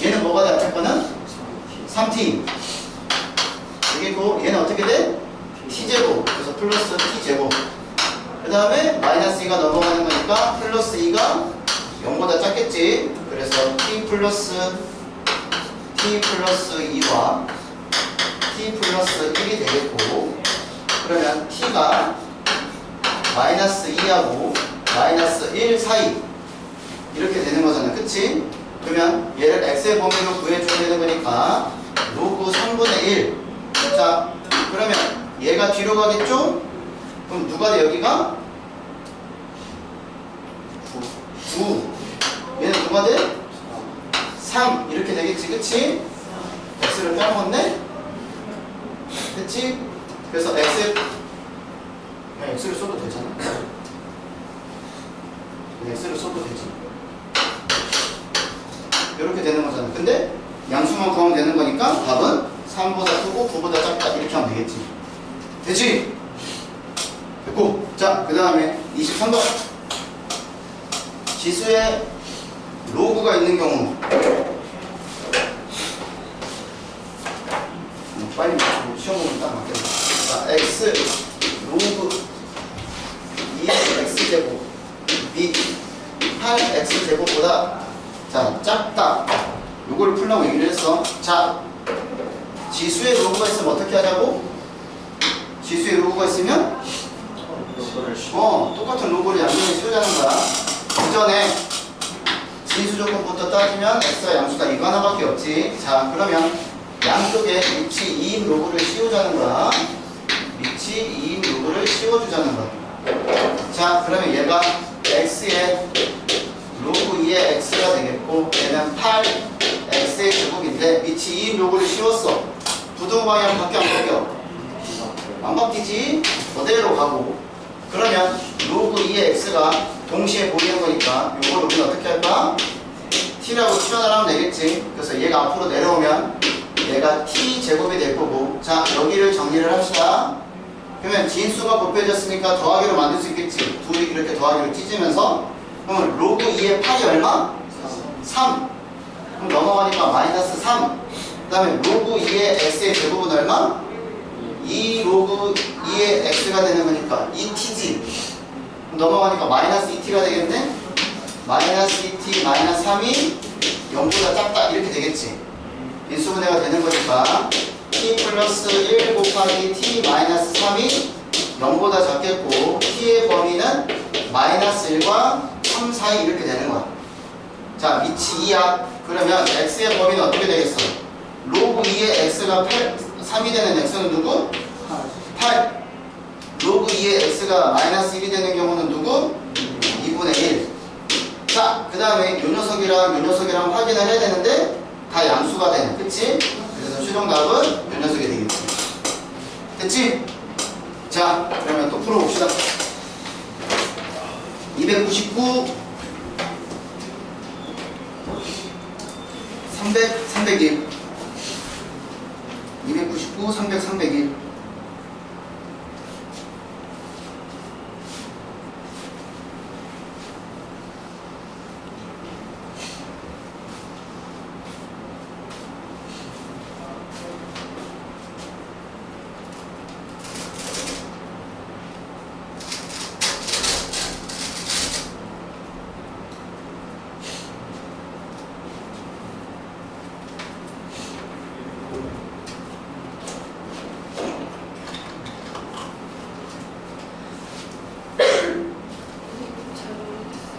얘는 뭐가 될 거는? 3t. 되겠고 얘는 어떻게 돼? t제곱. 그래서 플러스 t제곱. 그 다음에 마이너스 2가 넘어가는 거니까 플러스 2가 0보다 작겠지. 그래서 t 플러스 2와 t 플러스 1이 되겠고, 그러면 t가 마이너스 2하고 마이너스 1 사이 이렇게 되는 거잖아. 그치? 그러면 얘를 x의 범위로 구해줘야 되는 거니까 로그 3분의 1. 자, 그러면 얘가 뒤로 가겠죠? 그럼 누가 돼? 여기가? 9. 얘는 누가 돼? 3. 이렇게 되겠지, 그치? x를 빼먹었네? 그치? 그래서 x를 써도 되잖아. x를 써도 되지. 이렇게 되는 거잖아. 근데 양수만 구하면 되는 거니까 답은 3보다 크고 9보다 작다. 이렇게 하면 되겠지. 되지? 됐고. 자, 그 다음에 23번. 지수에 로그가 있는 경우. 빨리 맞추고 시험 보면 딱 맞겠네. 자, x 로그 2x제곱 b 8x제곱보다 자, 작다. 요거를 풀라고 얘기를 했어. 자, 지수에 로그가 있으면 어떻게 하자고? 지수에 로그가 있으면 똑같은 로그를 양면에 씌우자는 거야. 그 전에 진수 조건부터 따지면 x가 양수다. 이거 하나밖에 없지. 자, 그러면 양쪽에 위치 2인 로그를 씌우자는 거야. 위치 2인 로그를 씌워주자는 거야. 자, 그러면 얘가 x의 로그 2의 x가 되겠고, 얘는 8x의 제곱인데 위치 2인 로그를 씌웠어. 부등 방향 바뀌어 안 바뀌어? 안 바뀌지? 그대로 가고. 그러면 로그 2의 x가 동시에 보이는 거니까 이걸 우리는 어떻게 할까? t라고 치환을 하면 되겠지. 그래서 얘가 앞으로 내려오면 얘가 t제곱이 될 거고. 자, 여기를 정리를 합시다. 그러면 진수가 곱해졌으니까 더하기로 만들 수 있겠지. 둘이 이렇게 더하기로 찢으면서. 그러면 로그 2의 8이 얼마? 3. 그럼 넘어가니까 마이너스 3. 그 다음에 로그 2의 x의 제곱은 얼마? 2 로그 2의 x가 되는 거니까 2t지. 넘어가니까 마이너스 2t가 되겠네? 마이너스 2t 마이너스 3이 0보다 작다. 이렇게 되겠지. 인수분해가 되는 거니까 t 플러스 1 곱하기 t 마이너스 3이 0보다 작겠고, t의 범위는 마이너스 1과 3 사이 이렇게 되는 거야. 자, 위치 2야. 그러면 x의 범위는 어떻게 되겠어? 로그 2의 x가 3이 되는 x는 누구? 8. 로그 2의 x가 마이너스 1이 되는 경우는 누구? 2분의 1. 자, 그 다음에 요 녀석이랑 확인을 해야 되는데 다 양수가 되는, 그치? 그래서 최종 답은 요 녀석이 되겠지. 됐지? 자, 그러면 또 풀어봅시다. 299 300, 301 299, 300, 301 잘 모르겠어요.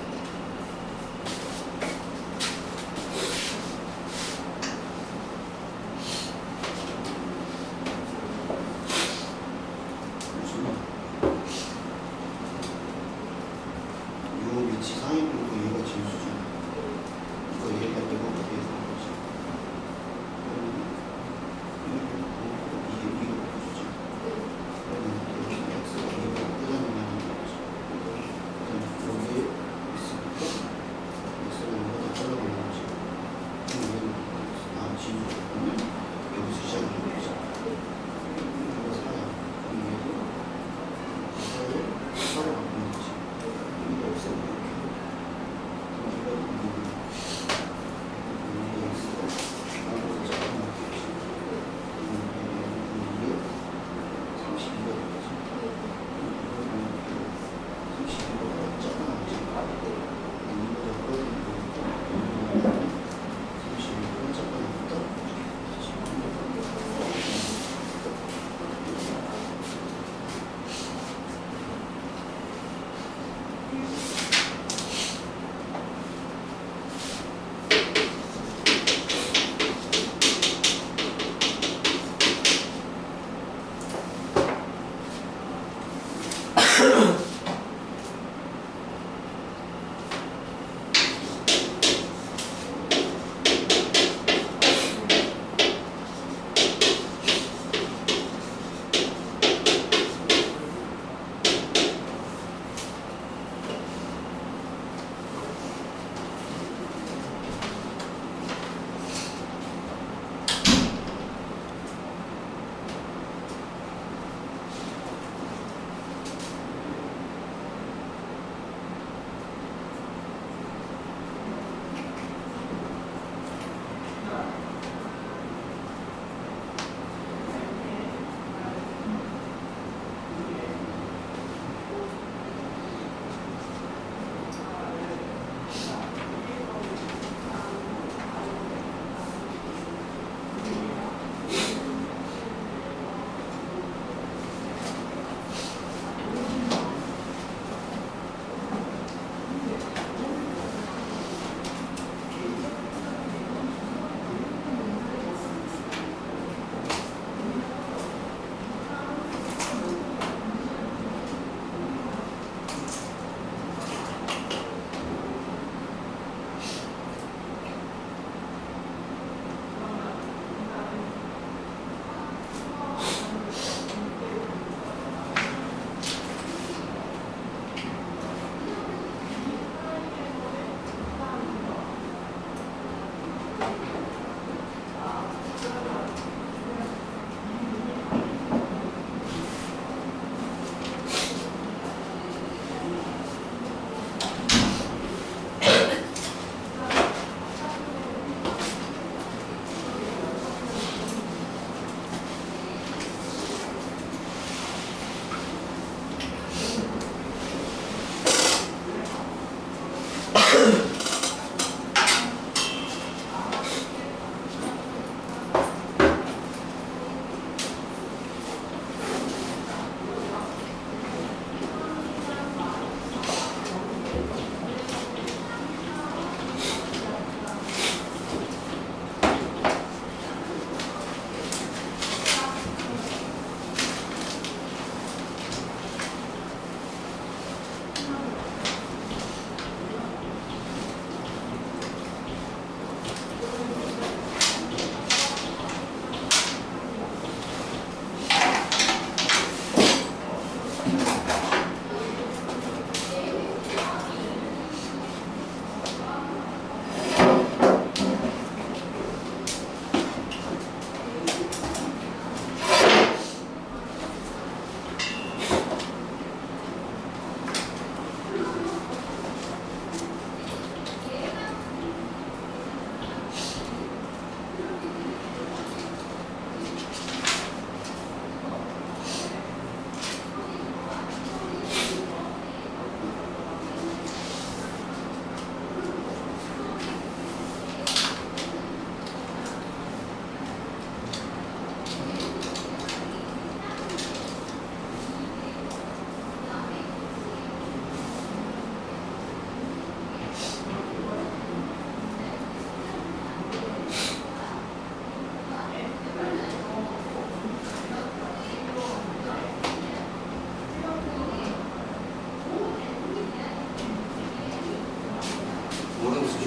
요 위치 상위 분고 얘가 진수잖아. 이거 얘가 이거 어떻게 해석한 거지? 이거 보여주죠. 그러면 여기 x가 이거 끄다니는 거지. 그럼 여기 있으니까 x가 이거보다 잘라버리는 거지. 그럼 얘는 진수. 그러면 여기서 시작하는 거지. 이거 4야. 그럼 얘도 4를 4로 바꾸는 거지. 이거 없애고 이렇게.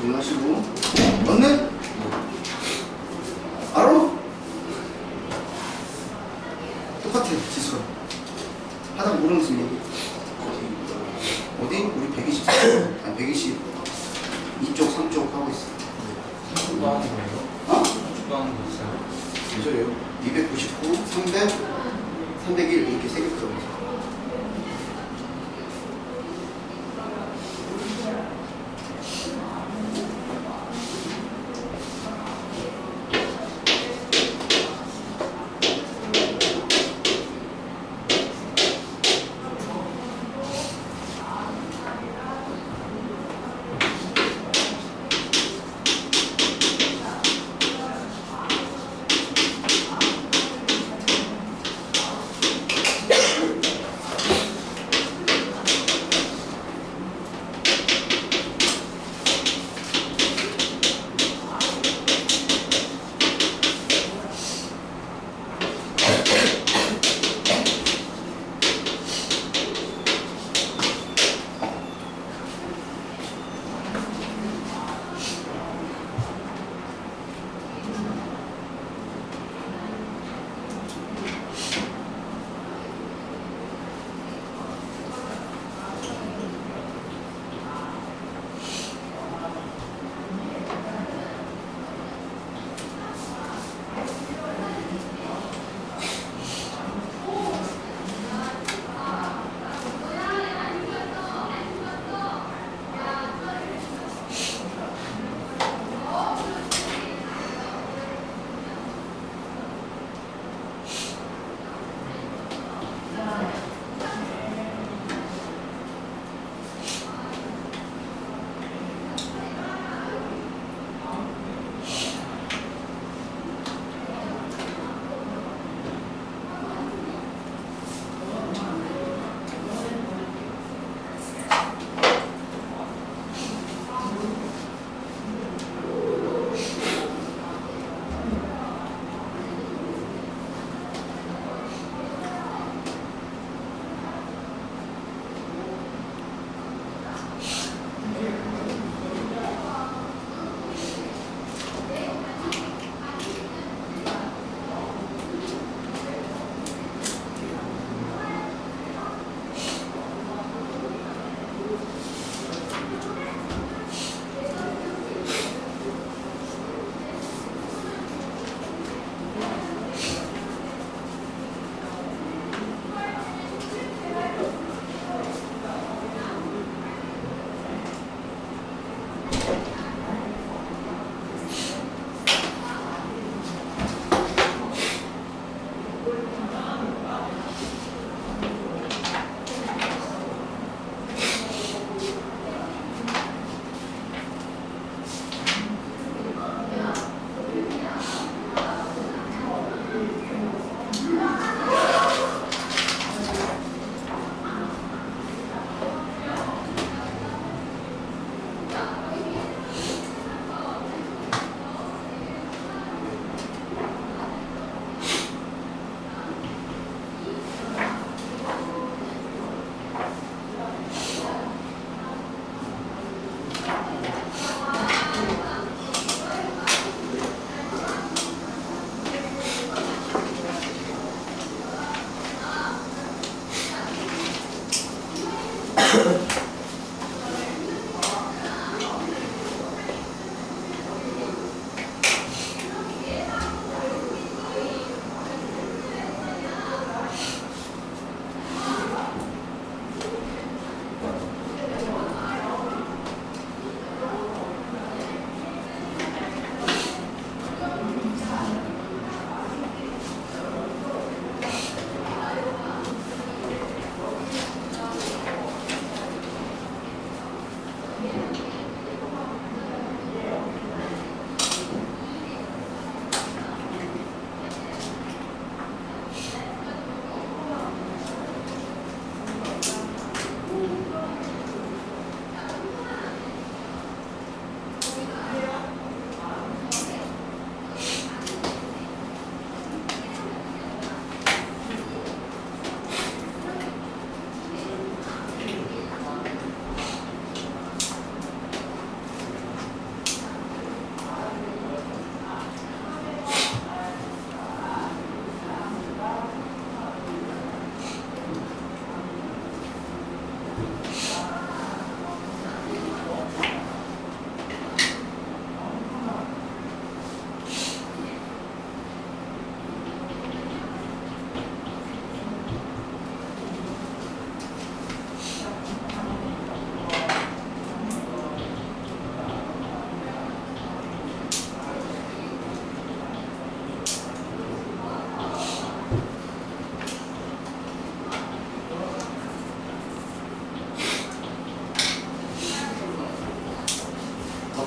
정리하시고 맞네? 알아? 똑같아 지수가 하다가 모르는 무슨 얘기 어디? 우리 120 아니 120 2쪽 3쪽 하고 있어 추가하는 거예요? 어? 추가하는 거 있어요? 무슨 소리예요? 299, 300, 301 이렇게 3개 들어가 있어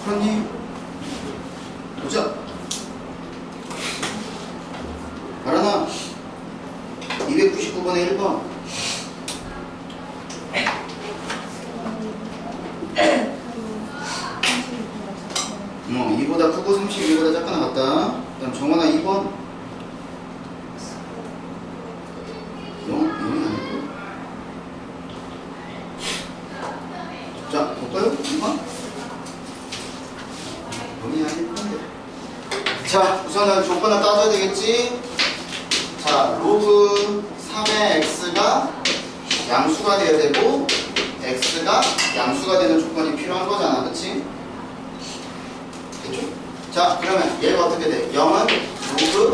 풀었니? 보자. 바라나 299번에 1번. 2보다 크고 32보다 작거나 같다. 그 다음 정원아 2번. 0? 0이 아니고. 자, 볼까요? 2번. 0이 아닐 건데. 자, 우선은 조건을 따져야 되겠지? 자, 로그 3의 x가 양수가 돼야 되고, x가 양수가 되는 조건이 필요한 거잖아. 그치? 됐죠? 자, 그러면 얘가 어떻게 돼? 0은 로그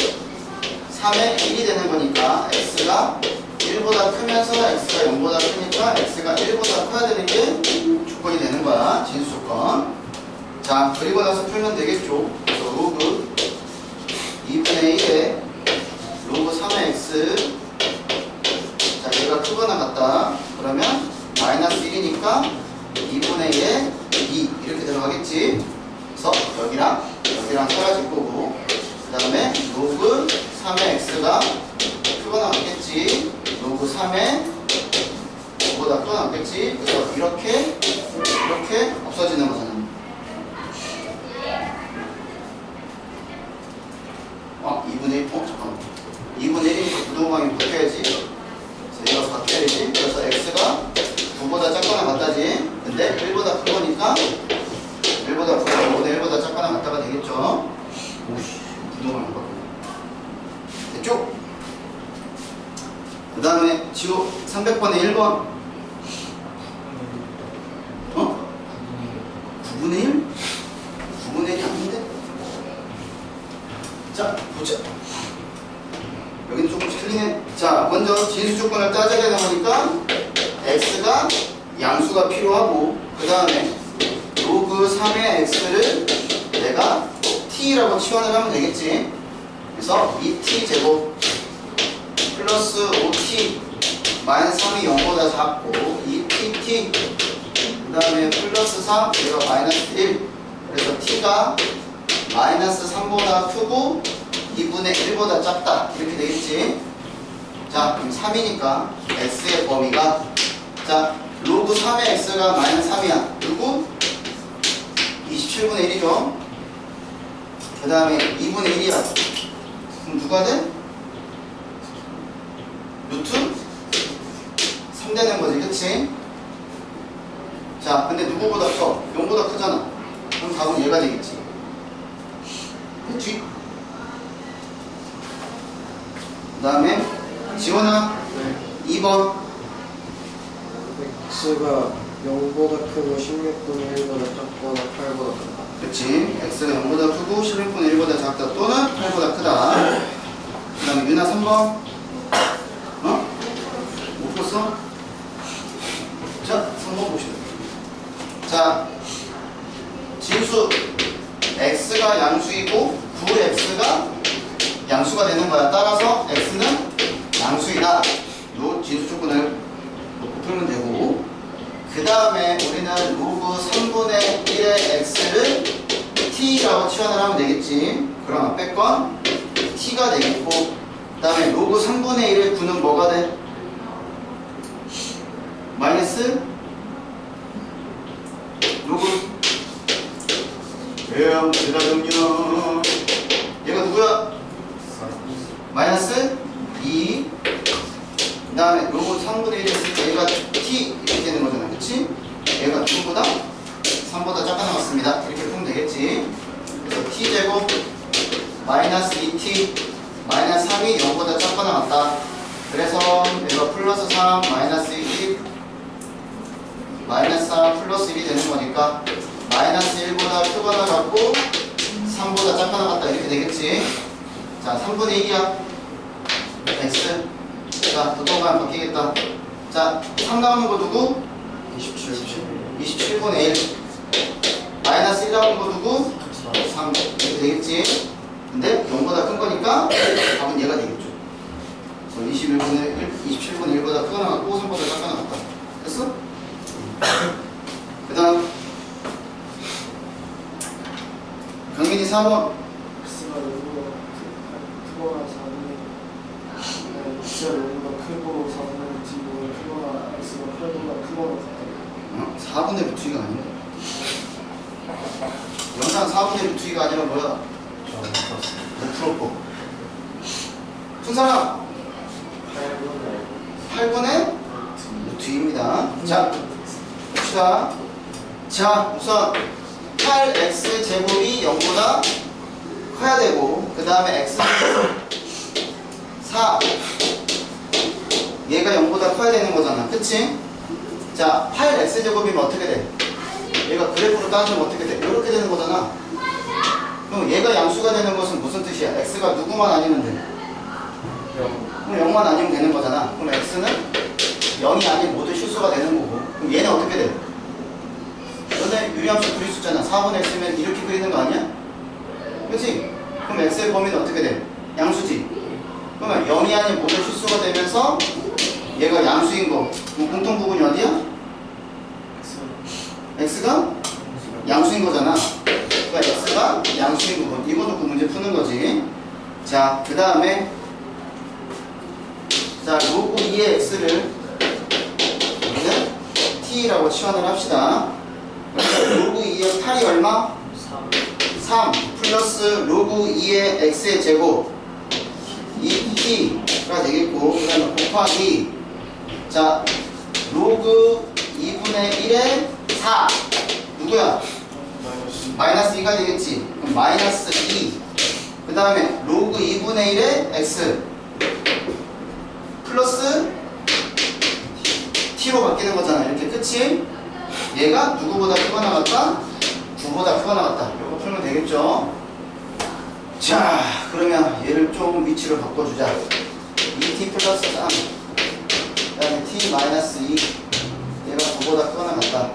3의 1이 되는 거니까 x가 1보다 크면서 x가 0보다 크니까 x가 1보다 커야 되는 게 조건이 되는 거야. 진수 조건. 자, 그리고 나서 풀면 되겠죠. 그래서 로그 2분의 1에 로그 3의 x. 자, 얘가 크거나 같다. 그러면 마이너스 1이니까 2분의 1에 2 이렇게 들어가겠지. 그래서 여기랑 사라질 거고, 그 다음에 로그 3의 x가 크거나 같겠지. 로그 3의 5보다 크거나 같겠지. 그래서 이렇게 없어지는 거잖아. 2분의 1, 잠깐만. 2분의 1이니까 부동강이 바뀌어야지. 그래서 얘가 바뀌어야지. 그래서 x가 9보다 작거나 같다지. 근데 1보다 큰 거니까 1보다 9가 5분의 1보다 작거나 같다가 되겠죠. 오씨, 부동강이 바뀌어. 됐죠? 그 다음에 지호 300번에 1번. 9분의 1? 9분의 1이 아닌데? 자, 보자. 여기는 조금씩 틀리네. 자, 먼저 진수 조건을 따져야 되는 거니까 x가 양수가 필요하고, 그 다음에 로그 3의 x를 내가 t라고 치환을 하면 되겠지. 그래서 2t 제곱 플러스 5t 마이너스 3이 0보다 작고 2tt 그 다음에 플러스 3 얘가 마이너스 1. 그래서 t가 마이너스 3보다 크고 2분의 1보다 작다 이렇게 되겠지. 자, 그럼 3이니까 x의 범위가, 자, 로그 3의 x가 마이너스 3이야. 그리고 27분의 1이죠. 그 다음에 2분의 1이야. 그럼 누가 돼? 루트 3 되는 거지, 그치? 자, 근데 누구보다 커? 0보다 크잖아. 그럼 답은 얘가 되겠지. 됐지? 그 다음에 지원아 2번. x가 0보다 크고 16분의 1보다 작거나 8보다 크다. 그치? x가 0보다 크고 16분의 1보다 작다 또는 8보다 크다. 그 다음에 유나 3번. 못 풀었어? 자, 3번 봅시다. 자, 진수 x가 양수이고 9x가 양수가 되는 거야. 따라서 x는 양수이다. 요 진수 조건을 놓고 풀면 되고, 그 다음에 우리는 로그 3분의 1의 x를 t라고 치환을 하면 되겠지. 그럼 앞에 건 t가 되겠고, 그 다음에 로그 3분의 1의 9는 뭐가 돼? 마이너스 로그 대답은요. 얘가 누구야? 마이너스 2. 그 다음에 로그 3분의 1 했을 때 얘가 t 이렇게 되는 거잖아. 그치? 얘가 누구보다? 3보다 작아 나왔습니다. 이렇게 풀면 되겠지. 그래서 t제곱 마이너스 2t 마이너스 3이 0보다 작아 나왔다. 그래서 얘가 플러스 3 마이너스 1 마이너스 4 플러스 1이 되는 거니까 마이너스 1보다 크거나 같고 3보다 작거나 같다 이렇게 되겠지. 자, 3분의 1이야. x. 자, 부동간 바뀌겠다. 자, 3 나오는 거 누구? 27분의 1. 마이너스 1 나오는 거 누구? 3. 이렇게 되겠지. 근데 0보다 큰 거니까 답은 얘가 되겠죠. 27분의 1보다 크거나 같고 3보다 작거나 같다. 됐어? 그 다음 4번. x가 0보다 크거나 작으면 x가 0보다 크고 4분의 t보다 크거나 x가 8보다 크거나 같다. 4분의 루트 2가 아닌데. 영상 4분의 루트 2가 아니라 뭐야? 못 풀었고. 푼 사람? 8분의 루트 2입니다. 자, 봅시다. 자, 우선 8x 제곱이 0보다 커야 되고, 그 다음에 x는 4. 얘가 0보다 커야 되는 거잖아. 그치? 자, 8x 제곱이면 어떻게 돼? 얘가 그래프로 따지면 어떻게 돼? 이렇게 되는 거잖아. 그럼 얘가 양수가 되는 것은 무슨 뜻이야? x가 누구만 아니면 돼? 0만 아니면 되는 거잖아. 그럼 x는 0이 아닌 모든 실수가 되는 거고. 그럼 얘는 어떻게 돼? 너네 유리함수 그릴 수 있잖아. 4분의 x면 이렇게 그리는 거 아니야? 그치? 그럼 x의 범위는 어떻게 돼? 양수지. 그러면 0이 아닌 모든 실수가 되면서 얘가 양수인 거. 그럼 공통 부분이 어디야? x가 양수인 거잖아. 그러니까 x가 양수인 부분. 이거 놓고 문제 푸는 거지. 자, 그 다음에 자, 로그 2의 x를 우리는 t라고 치환을 합시다. 그러니까 로그 2의 8이 얼마? 3 플러스 로그 2의 x의 제곱 2t가 되겠고, 그 다음에 곱하기 자 로그 2분의 1의 4 누구야? 마이너스 2가 되겠지. 그럼 마이너스 2. 그 다음에 로그 2분의 1의 x 플러스 t로 바뀌는 거잖아. 이렇게 끝이. 얘가 누구보다 크거나 같다? 9보다 크거나 같다. 이거 풀면 되겠죠? 자, 그러면 얘를 좀 위치를 바꿔주자. 2t 플러스 3. 그 다음에 t 마이너스 2. 얘가 9보다 크거나 같다.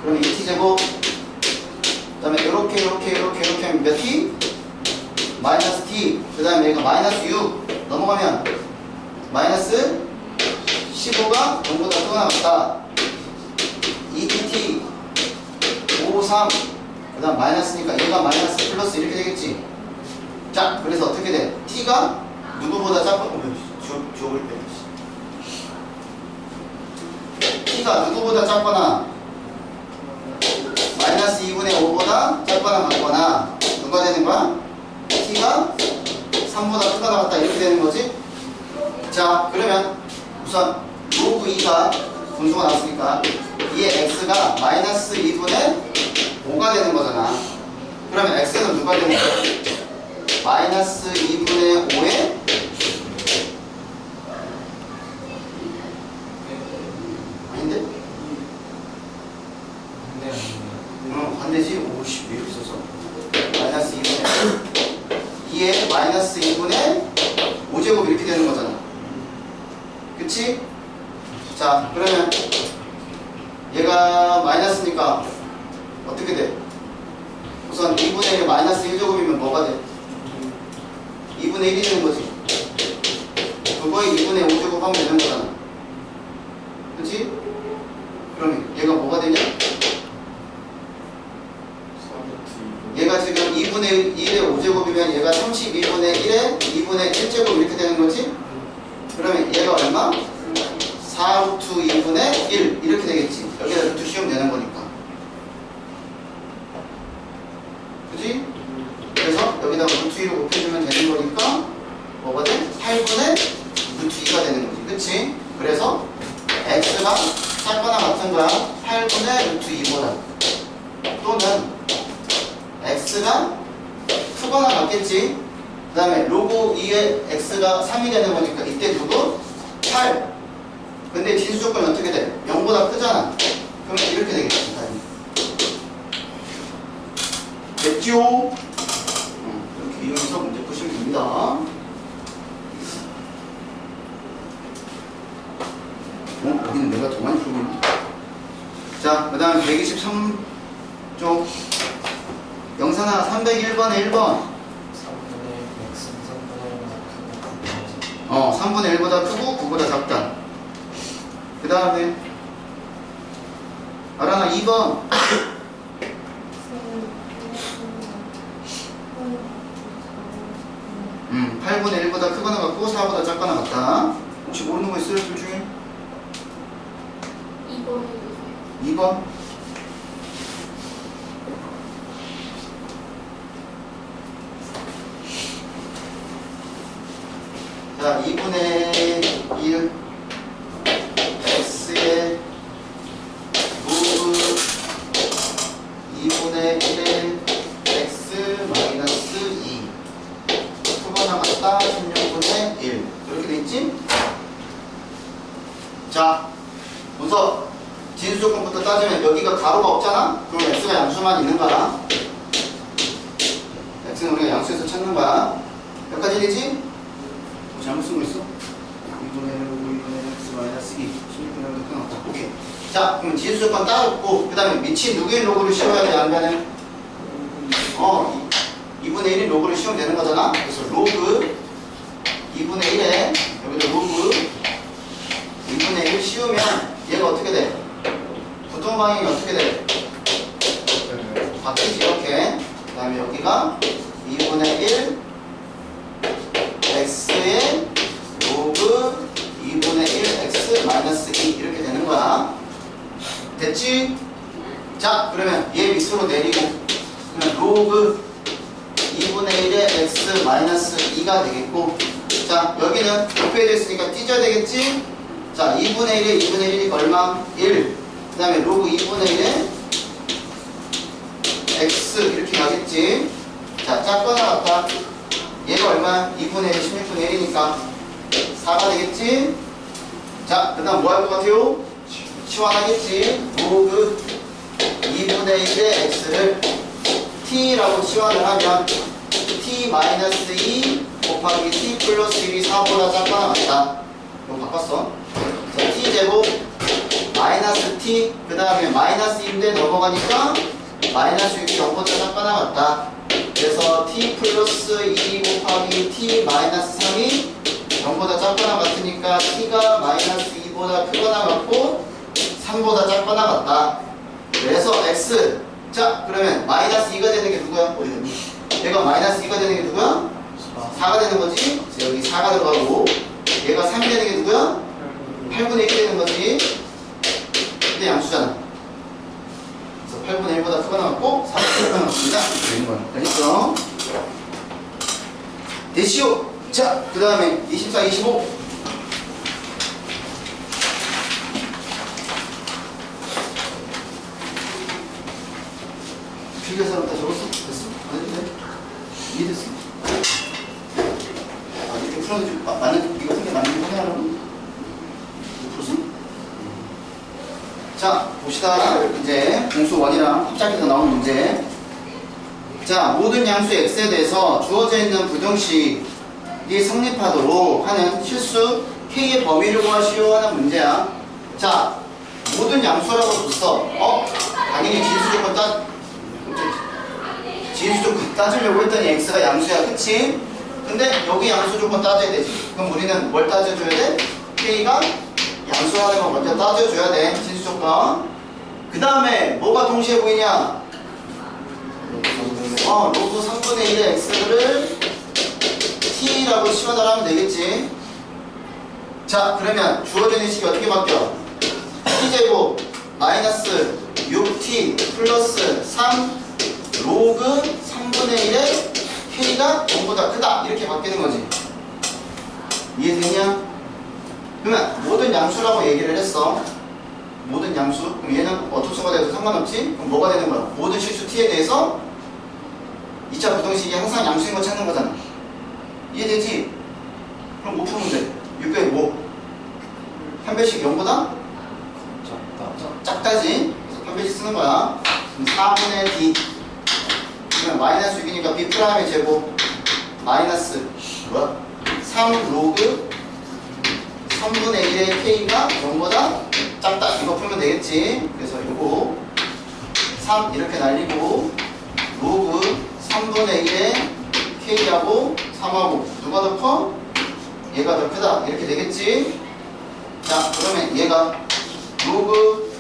그럼 2t 제곱. 그 다음에 이렇게 하면 몇 t? 마이너스 t. 그 다음에 얘가 마이너스 6 넘어가면 마이너스 15가 0보다 크거나 같다. 2tt 5, 3. 그 다음 마이너스니까 얘가 마이너스 플러스 이렇게 되겠지. 자, 그래서 어떻게 돼? t가 누구보다 작거나 주업을 빼. t가 누구보다 작거나 마이너스 2분의 5보다 작거나 같거나 누가 되는 거야? t가 3보다 크거나 같다 이렇게 되는 거지. 자, 그러면 우선 로그 2가 분수가 나왔으니까 이의 x가 마이너스 2분의 5가 되는 거잖아. 그러면 x는 누가 되는 거야? 마이너스 2분의 5에 아닌데? 반대지? 오씨, 왜 이렇게 써서? 마이너스 2분의 2에 마이너스 2분의 5제곱 이렇게 되는 거잖아. 그치? 자, 그러면 얘가 마이너스니까 어떻게 돼? 우선 2분의 1이 마이너스 1제곱이면 뭐가 돼? 2분의 1이 되는 거지. 그거에 2분의 5제곱 하면 되는 거잖아. 그치? 그러면 얘가 뭐가 되냐? 얘가 지금 2분의 1의 5제곱이면 얘가 32분의 1의 2분의 1제곱 이렇게 되는 거지? 그러면 얘가 얼마? 4루트 2분의 1 이렇게 되겠지. 여기다 루트 씌우면 되는 거니까. 그치? 그래서 여기다가 루트 2를 곱해주면 되는 거니까 뭐가 돼? 8분의 루트 2가 되는 거지. 그치? 그래서 x가 작거나 같은 거야. 8분의 루트 2보다. 또는 x가 크거나 같겠지. 그 다음에 로그 2의 x가 3이 되는 거니까 이때 누구? 8. 근데 진수 조건이 어떻게 돼? 0보다 크잖아. 그러면 이렇게 되겠지. 됐죠? 이렇게 이용해서 문제 푸시면 됩니다. 여기는 내가 더 많이 풀고 있네. 자, 그 다음 123쪽 영상아 301번에 1번 3분의 1보다 크고 9보다 작다. 그 다음에 아라나 2번 8분의 1보다 크거나 같고 4보다 작거나 같다. 혹시 모르는 거 있어요? 둘 중에? 2번 해주세요. 2번. 자, 2분의 1 x의 루트 2분의 1의 x 마이너스 2 크거나 같다 16분의 1 이렇게 돼 있지? 자, 우선 진수 조건부터 따지면 여기가 가로가 없잖아? 그럼 x가 양수만 있는 거야. x는 우리가 양수에서 찾는 거야. 여기까지 되지? 잘못 쓴 거 있어? 2분의 1, 5분의 x 마이너스 2 16분의 1도 끊었다. 오케이. 자, 그럼 진수 조건 따졌고 그 다음에 미친 누구의 로그를 씌워야 돼? 아니면은 2분의 1인 로그를 씌우면 되는 거잖아. 그래서 로그 2분의 1에 여기다 로그 2분의 1 씌우면 얘가 어떻게 돼? 부동 방향이 어떻게 돼? 바뀌지 이렇게. 그 다음에 여기가 2분의 1 x의 로그 2분의 1 x 마이너스 2 이렇게 되는 거야. 됐지? 자, 그러면 얘 밑으로 내리고 그러면 로그 2분의 1의 x 마이너스 2가 되겠고, 자, 여기는 곱해져 있으니까 찢어야 되겠지? 자, 2분의 1에 2분의 1이니까 얼마? 1. 그 다음에 로그 2분의 1에 x 이렇게 가겠지? 자, 작거나 같다. 얘가 얼마? 2분의 1, 16분의 1이니까 4가 되겠지? 자, 그 다음 뭐 할 것 같아요? 치환하겠지? 로그 2분의 1의 x를 t라고 치환을 하면 t-2 곱하기 t 플러스 1이 4보다 작거나 같다. 이거 바꿨어. 자, t제곱 마이너스 t 그 다음에 마이너스 2인데 넘어가니까 마이너스 6이 0보다 작거나 같다. 그래서 t 플러스 2 곱하기 t 마이너스 3이 0보다 작거나 같으니까 t가 마이너스 2보다 크거나 같고 3보다 작거나 같다. 그래서 x 자, 그러면 마이너스 2가 되는 게 누구야? 얘가 마이너스 2가 되는 게 누구야? 4가 되는 거지? 그래서 여기 4가 들어가고 얘가 3이 되는 게 누구야? 8분의 1이 되는 거지. 근데 양수잖아. 그래서 8분의 1보다 크거나 같고 4보다 크거나 같습니다. 되는 거야. 알겠어? 됐시오. 자, 그 다음에 24, 25 필기한 사람 다 적었어? 됐어? 안 해도 돼? 이해됐어? 이렇게 풀어도 좀 맞는, 이거 생각 맞는 게 확인하라고? 이거 풀었어? 자, 봅시다. 이제 공수 1이랑 합작해서 나온 문제. 자, 모든 양수 x에 대해서 주어져 있는 부등식이 성립하도록 하는 실수 k의 범위를 구하시오 하는 문제야. 자, 모든 양수라고 줬어. 당연히 진수 조건 따지려고 했더니 x가 양수야. 그치? 근데 여기 양수 조건 따져야 되지. 그럼 우리는 뭘 따져줘야 돼? k가 양수라는 거 먼저 따져줘야 돼. 진수 조건. 그 다음에 뭐가 동시에 보이냐? 로그 3분의 1의 x를 t라고 치환을 하면 되겠지. 자, 그러면 주어지는 식이 어떻게 바뀌어? t제곱 마이너스 6t 플러스 3 로그 3분의 1의 k가 0보다 크다 이렇게 바뀌는 거지. 이해되냐? 그러면 모든 양수라고 얘기를 했어. 모든 양수. 그럼 얘는 어투수가 돼도 상관없지? 그럼 뭐가 되는 거야? 모든 실수 t에 대해서 2차 부등식이 항상 양수인 거 찾는 거잖아. 이해되지? 그럼 뭐 푸면 돼? 600 뭐? 편배식 0보다? 작다지? 그래서 편배식 쓰는 거야. 그럼 4분의 d 그러면 마이너스 6이니까 b 프라임의 제곱 마이너스 뭐야? 3 로그 3분의 1의 k가 0보다 작다. 이거 풀면 되겠지? 그래서 이거 3 이렇게 날리고 로그 3분의 1의 k하고 3하고 누가 더 커? 얘가 더 크다. 이렇게 되겠지? 자, 그러면 얘가 로그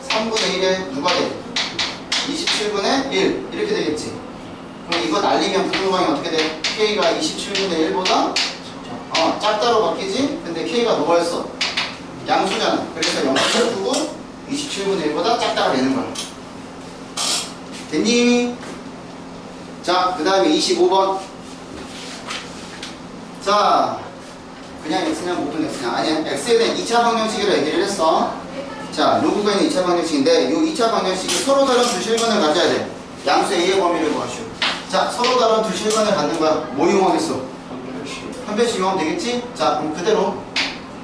3분의 1에 누가 돼? 27분의 1 이렇게 되겠지? 그럼 이거 날리면 부등호방이 어떻게 돼? K가 27분의 1보다 작다로 바뀌지? 근데 K가 뭐였어? 양수잖아. 그래서 0을 두고 27분의 1보다 작다가 되는 거야. 됐니? 자, 그 다음에 25번. 자, 그냥 X냐, 모든 X냐. 아니야. X에 대한 2차 방정식이라 얘기를 했어. 자, 로그가 있는 2차 방정식인데, 이 2차 방정식이 서로 다른 두 실근을 가져야 돼. 양수 A의 범위를 구하시오. 자, 서로 다른 두 실근을 갖는 거야. 뭐 이용하겠어? 한 배씩 이용하면 되겠지? 자, 그럼 그대로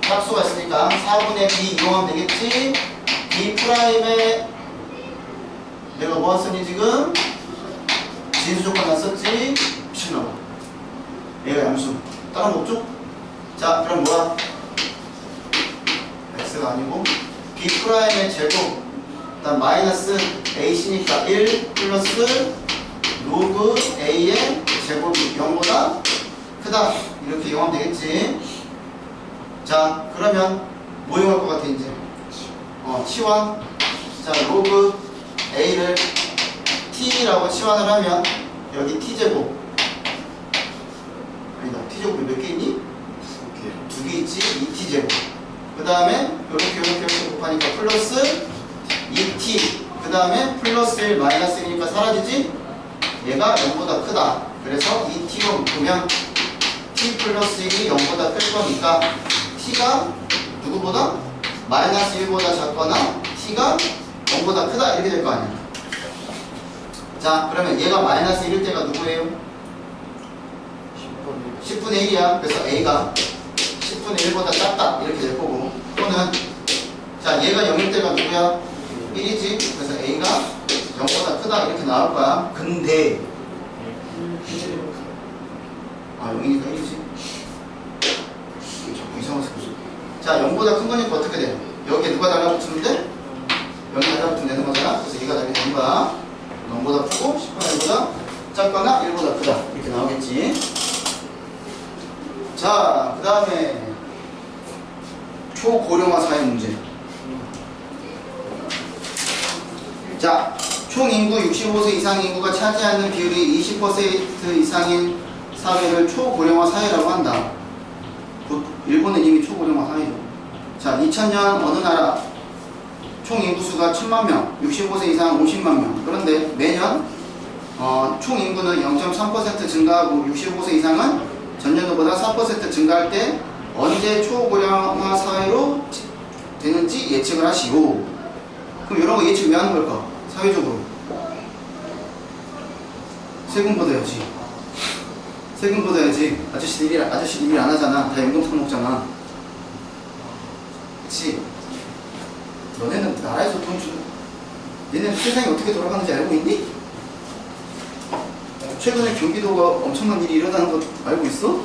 짝수가 있으니까 4분의 B 이용하면 되겠지? B 프라임에 내가 뭐 왔으니 지금? 진수 조건 났었지? 미친놈아. 얘가 양수. 다른 거 없죠? 자, 그럼 뭐야? X가 아니고 B 프라임의 제곱 그다음 마이너스 AC니까 1 플러스 로그 A의 제곱이 0보다 크다. 이렇게 이용하면 되겠지? 자, 그러면 뭐 이용할 것 같아 이제? 치환. 자, 로그 A를 T라고 치환을 하면 여기 T제곱 아니다. T제곱이 몇 개 있니? 두 개 있지? 2T제곱. 그 다음에 이렇게 곱하니까 플러스 2T. 그 다음에 플러스 1 마이너스 1이니까 사라지지? 얘가 0보다 크다. 그래서 2T로 묶으면 T 플러스 1이 0보다 클 거니까 T가 누구보다? 마이너스 1보다 작거나 T가 0보다 크다. 이렇게 될 거 아니야. 자, 그러면 얘가 마이너스 1일 때가 누구예요? 10분의 1이야. 그래서 A가 10분의 1보다 작다. 이렇게 될 거고. 또는 자, 얘가 0일 때가 누구야? 1이지. 그래서 A가 0보다 크다. 이렇게 나올 거야. 근데 0이니까 1이지. 자꾸 이상한 소리. 자, 0보다 큰 거니까 어떻게 돼? 여기에 누가 달라붙으면 돼? 0이 달라붙으면 되는 거잖아. 그래서 얘가 달리 되는 거야. 0보다 크고 10분의 1보다 작거나 1보다 크다. 이렇게 나오겠지. 자, 그 다음에 초고령화 사회 문제. 자, 총 인구 65세 이상 인구가 차지하는 비율이 20% 이상인 사회를 초고령화 사회라고 한다. 일본은 이미 초고령화 사회죠. 자, 2000년 어느 나라 총 인구수가 1000만 명, 65세 이상 50만 명. 그런데 매년 총 인구는 0.3% 증가하고 65세 이상은 전년도보다 4% 증가할 때 언제 초고령화 사회로 되는지 예측을 하시오. 그럼 이런 거 예측 왜 하는 걸까? 사회적으로 세금 받아야지. 세금 받아야지. 아저씨들 일 안 하잖아. 다 연금 타먹잖아. 그치? 너네는 나라에서 돈 주는, 얘네는 세상이 어떻게 돌아가는지 알고 있니? 최근에 경기도가 엄청난 일이 일어나는 거 알고 있어?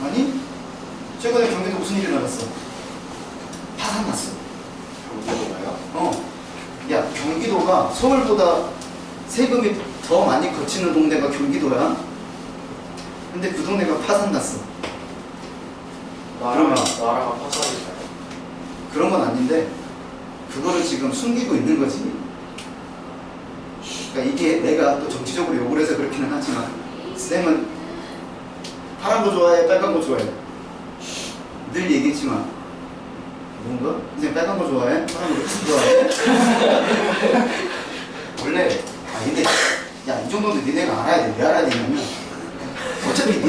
아니? 최근에 경기도 무슨 일이 일어났어? 파산 났어. 경기도가요? 야, 경기도가 서울보다 세금이 더 많이 거치는 동네가 경기도야. 근데 그 동네가 파산 났어. 나라가 파산일까요? 그런 건 아닌데 그거를 지금 숨기고 있는 거지. 그러니까 이게 내가 또 정치적으로 욕을 해서 그렇기는 하지만 쌤은 파란 거 좋아해? 빨간 거 좋아해? 늘 얘기했지만 뭔가? 선생님 빨간 거 좋아해? 파란 거 좋아해? 원래 근데 야, 이 정도는 니네가 알아야 돼. 왜 알아야 되냐면 어차피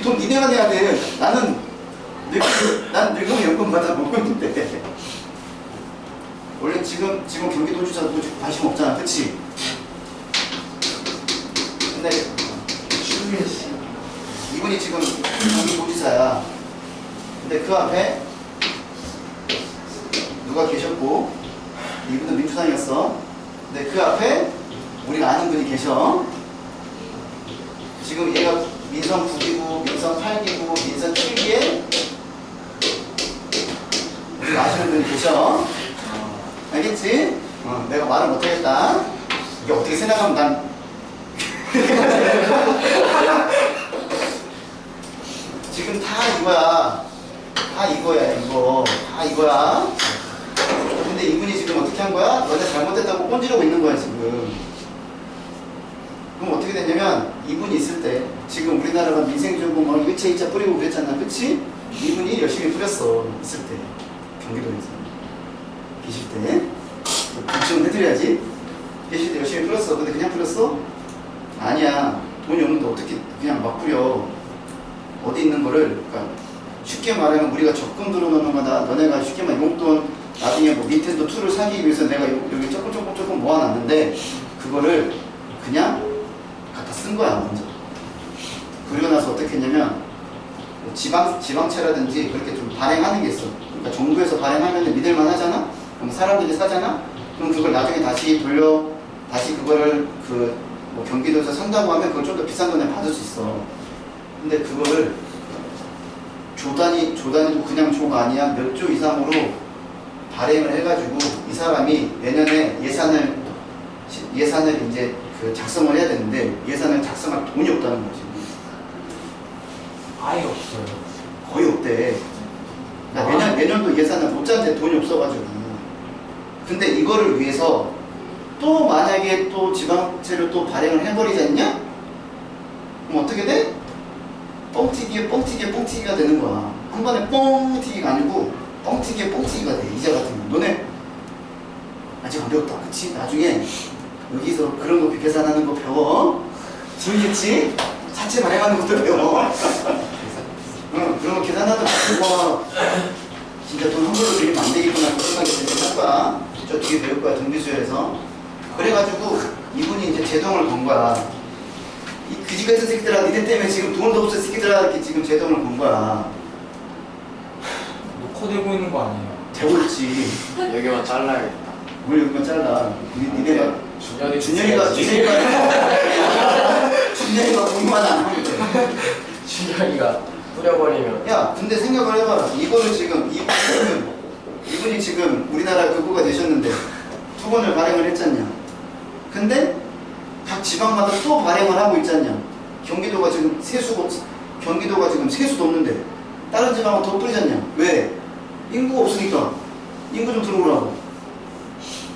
돈 니네가 내야 돼. 난 늙으면 연금 받아 먹고 있는데 원래 지금 경기도지사도 관심 없잖아. 그치? 근데 이분이 지금 경기도지사야. 근데 그 앞에 누가 계셨고 이분도 민주당이었어. 근데 그 앞에 우리가 아는 분이 계셔. 지금 얘가 민선 9기고 민선 8기고 민선 7기에 우리가 아시는 분이 계셔. 알겠지? 내가 말을 못하겠다. 이게 어떻게 생각하면 난 지금 다 이거야. 다 이거야. 근데 이분이 지금 어떻게 한 거야? 너네 잘못했다고 꼰지르고 있는 거야 지금. 그럼 어떻게 되냐면 이분이 있을 때 지금 우리나라가 민생정보 막 일차 뿌리고 그랬잖아, 그치? 이분이 열심히 뿌렸어, 있을 때 경기도에서 계실 때 좀 해드려야지. 계실 때 열심히 뿌렸어. 근데 그냥 뿌렸어? 아니야. 돈이 없는데 어떻게 그냥 막 뿌려. 어디 있는 거를, 그러니까 쉽게 말하면 우리가 적금 들어놓는 거다. 너네가 쉽게 말하면 용돈 나중에 뭐 닌텐도 2를 사기 위해서 내가 여기 조금 모아놨는데 그거를 그냥 갖다 쓴 거야 먼저. 그리고 나서 어떻게 했냐면 지방채라든지 그렇게 좀 발행하는 게 있어. 그러니까 정부에서 발행하면 믿을만 하잖아. 그럼 사람들이 사잖아. 그럼 그걸 나중에 다시 그거를 뭐 경기도에서 산다고 하면 그걸 좀 더 비싼 돈에 받을 수 있어. 근데 그거를 조단위도 그냥 조가 아니야. 몇 조 이상으로 발행을 해가지고 이 사람이 내년에 예산을 이제 작성을 해야 되는데 예산을 작성할 돈이 없다는 거지. 아예 없어요. 거의 없대. 그러니까 내년도 예산을 못 짜는데 돈이 없어가지고. 근데 이거를 위해서 또 만약에 또 지방채를 또 발행을 해버리지 않냐? 그럼 어떻게 돼? 뻥튀기가 되는 거야. 한 번에 뻥튀기가 아니고 뻥튀기가 돼. 이자 같은 거. 너네 아직 안 배웠다. 그치? 나중에 여기서 그런 거 계산하는 거 배워. 재밌겠지? 사채 발행하는 것도 배워. 응, 그런 거 계산하는 거 진짜 돈 함부로 들이면 안 되겠구나 그 생각이 들 거야. 저 뒤에 배울 거야, 등비수에서. 그래가지고 이분이 이제 제동을 건 거야. 이 그지 같은 새끼들아, 니네 때문에 지금 돈도 없어 새끼들아 이렇게 지금 제동을 건 거야. 녹화되고 있는 거 아니에요? 되고 있지. 여기만 잘라야겠다. 뭘 여기만 잘라. 니네가 준영이가 공부만 안 하면 돼. 준영이가 뿌려버리면 야, 근데 생각을 해봐. 이거를 지금 이분이 지금 우리나라 그거가 되셨는데 2번을 발행을 했잖냐. 근데 각 지방마다 또 발행을 하고 있잖냐. 경기도가 지금 세수도 없는데 다른 지방은 더 뿌리잖냐. 왜? 인구가 없으니까. 인구 좀 들어오라고.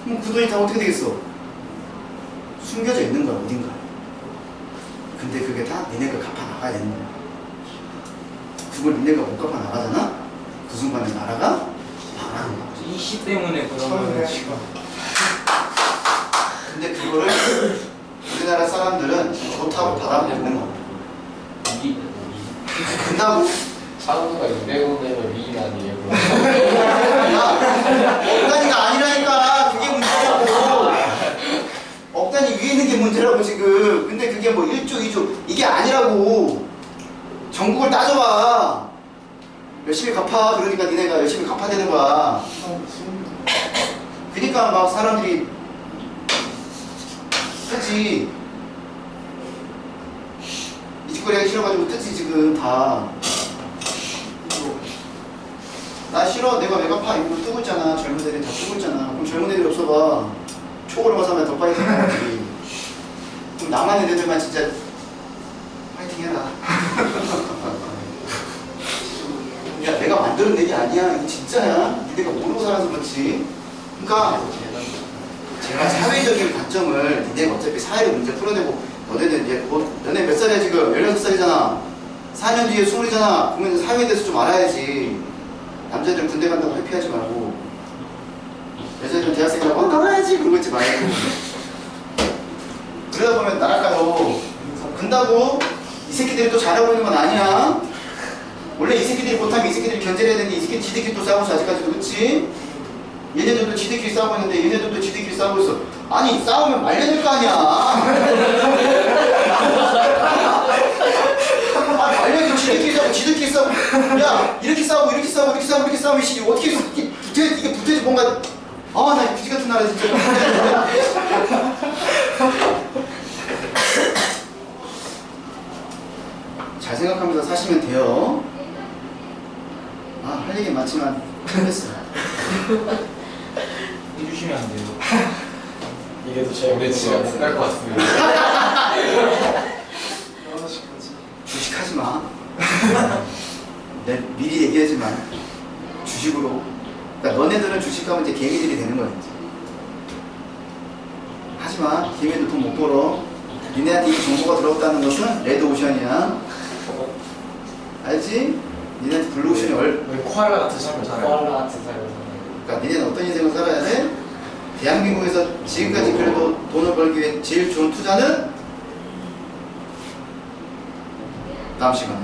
그럼 그 돈이 다 어떻게 되겠어? 숨겨져 있는 거야, 어딘가. 근데 그게 다 니네가 갚아 나가야 되는 거야. 그걸 니네가 못 갚아 나가잖아? 그 순간에 나라가 망하는 거야. 이 시 때문에 그러면 지금 근데 그거를 우리나라 사람들은 좋다고 받아먹는 거야. 근다고 차은우가 200원이면 미인 아니에요? 억단위가 아니라니까. 그게 문제라고. 억단위 위에 있는 게 문제라고 지금. 근데 그게 뭐 1조 2조 이게 아니라고. 전국을 따져봐. 열심히 갚아. 그러니까 니네가 열심히 갚아야 되는 거야. 그러니까 막 사람들이 뜨지. 이 짓거리 하기 싫어가지고 뜨지 지금 다. 나 싫어. 내가 왜 갚아. 이거 뜨고 있잖아. 젊은 애들이 다 뜨고 있잖아. 그럼 젊은 애들이 없어봐. 초고를 가서 하면 더 파이팅 해야지. 그럼 나만 있는 애들만 진짜 파이팅 해라. 야, 내가 만드는 얘기 아니야. 이거 진짜야. 니네가 모르고 살아서 그렇지. 그러니까 제가 사회적인 관점을 니네가 어차피 사회의 문제 풀어내고 너네는 이제 너네 몇 살이야 지금? 16살이잖아. 4년 뒤에 20이잖아. 그러면 사회에 대해서 좀 알아야지. 남자들 군대 간다고 회피하지 말고 여자들은 대학생이라고 나가야지 그러고 있지 말고. 그러다 보면 나갈까요? 근다고 이 새끼들이 또 잘하고 있는 건 아니야. 원래 이 새끼들이 못하면 이 새끼들이 견제해야 되는데 이 새끼 지들끼리 또 싸우고 있어 아직까지도. 그치? 얘네들도 지들끼리 싸우고 있는데 얘네들도 지들끼리 싸우고 있어. 아니 싸우면 말려들 거 아니야. 아 말려들 지들끼리 싸우고 야 이렇게 싸우고 이렇게 싸우면 씨 어떻게 이게 붙어야지 뭔가. 아 나 그지 같은 나라 진짜. 잘 생각하면서 사시면 돼요. 아, 할 얘기 많지만 힘들었어요. 해주시면 안 돼요. 이래도 제가 우리 집에 못 갈 것 같습니다. 주식하지 마. 내 미리 얘기하지만 주식으로. 그러니까 너네들은 주식하면 이제 개미들이 되는 거야. 이제. 하지 마. 개미들 돈 못 벌어. 니네한테 이 정보가 들어왔다는 것은 레드 오션이야. 알지? 니네한테 블루 오션이 우리 코알라 같은 삶을 살아요. 코알라 같은 삶을 사는 그러니까 니네는 어떤 인생을 살아야 돼? 대한민국에서 지금까지 그래도 돈을 벌기 위해 제일 좋은 투자는? 다음 시간에.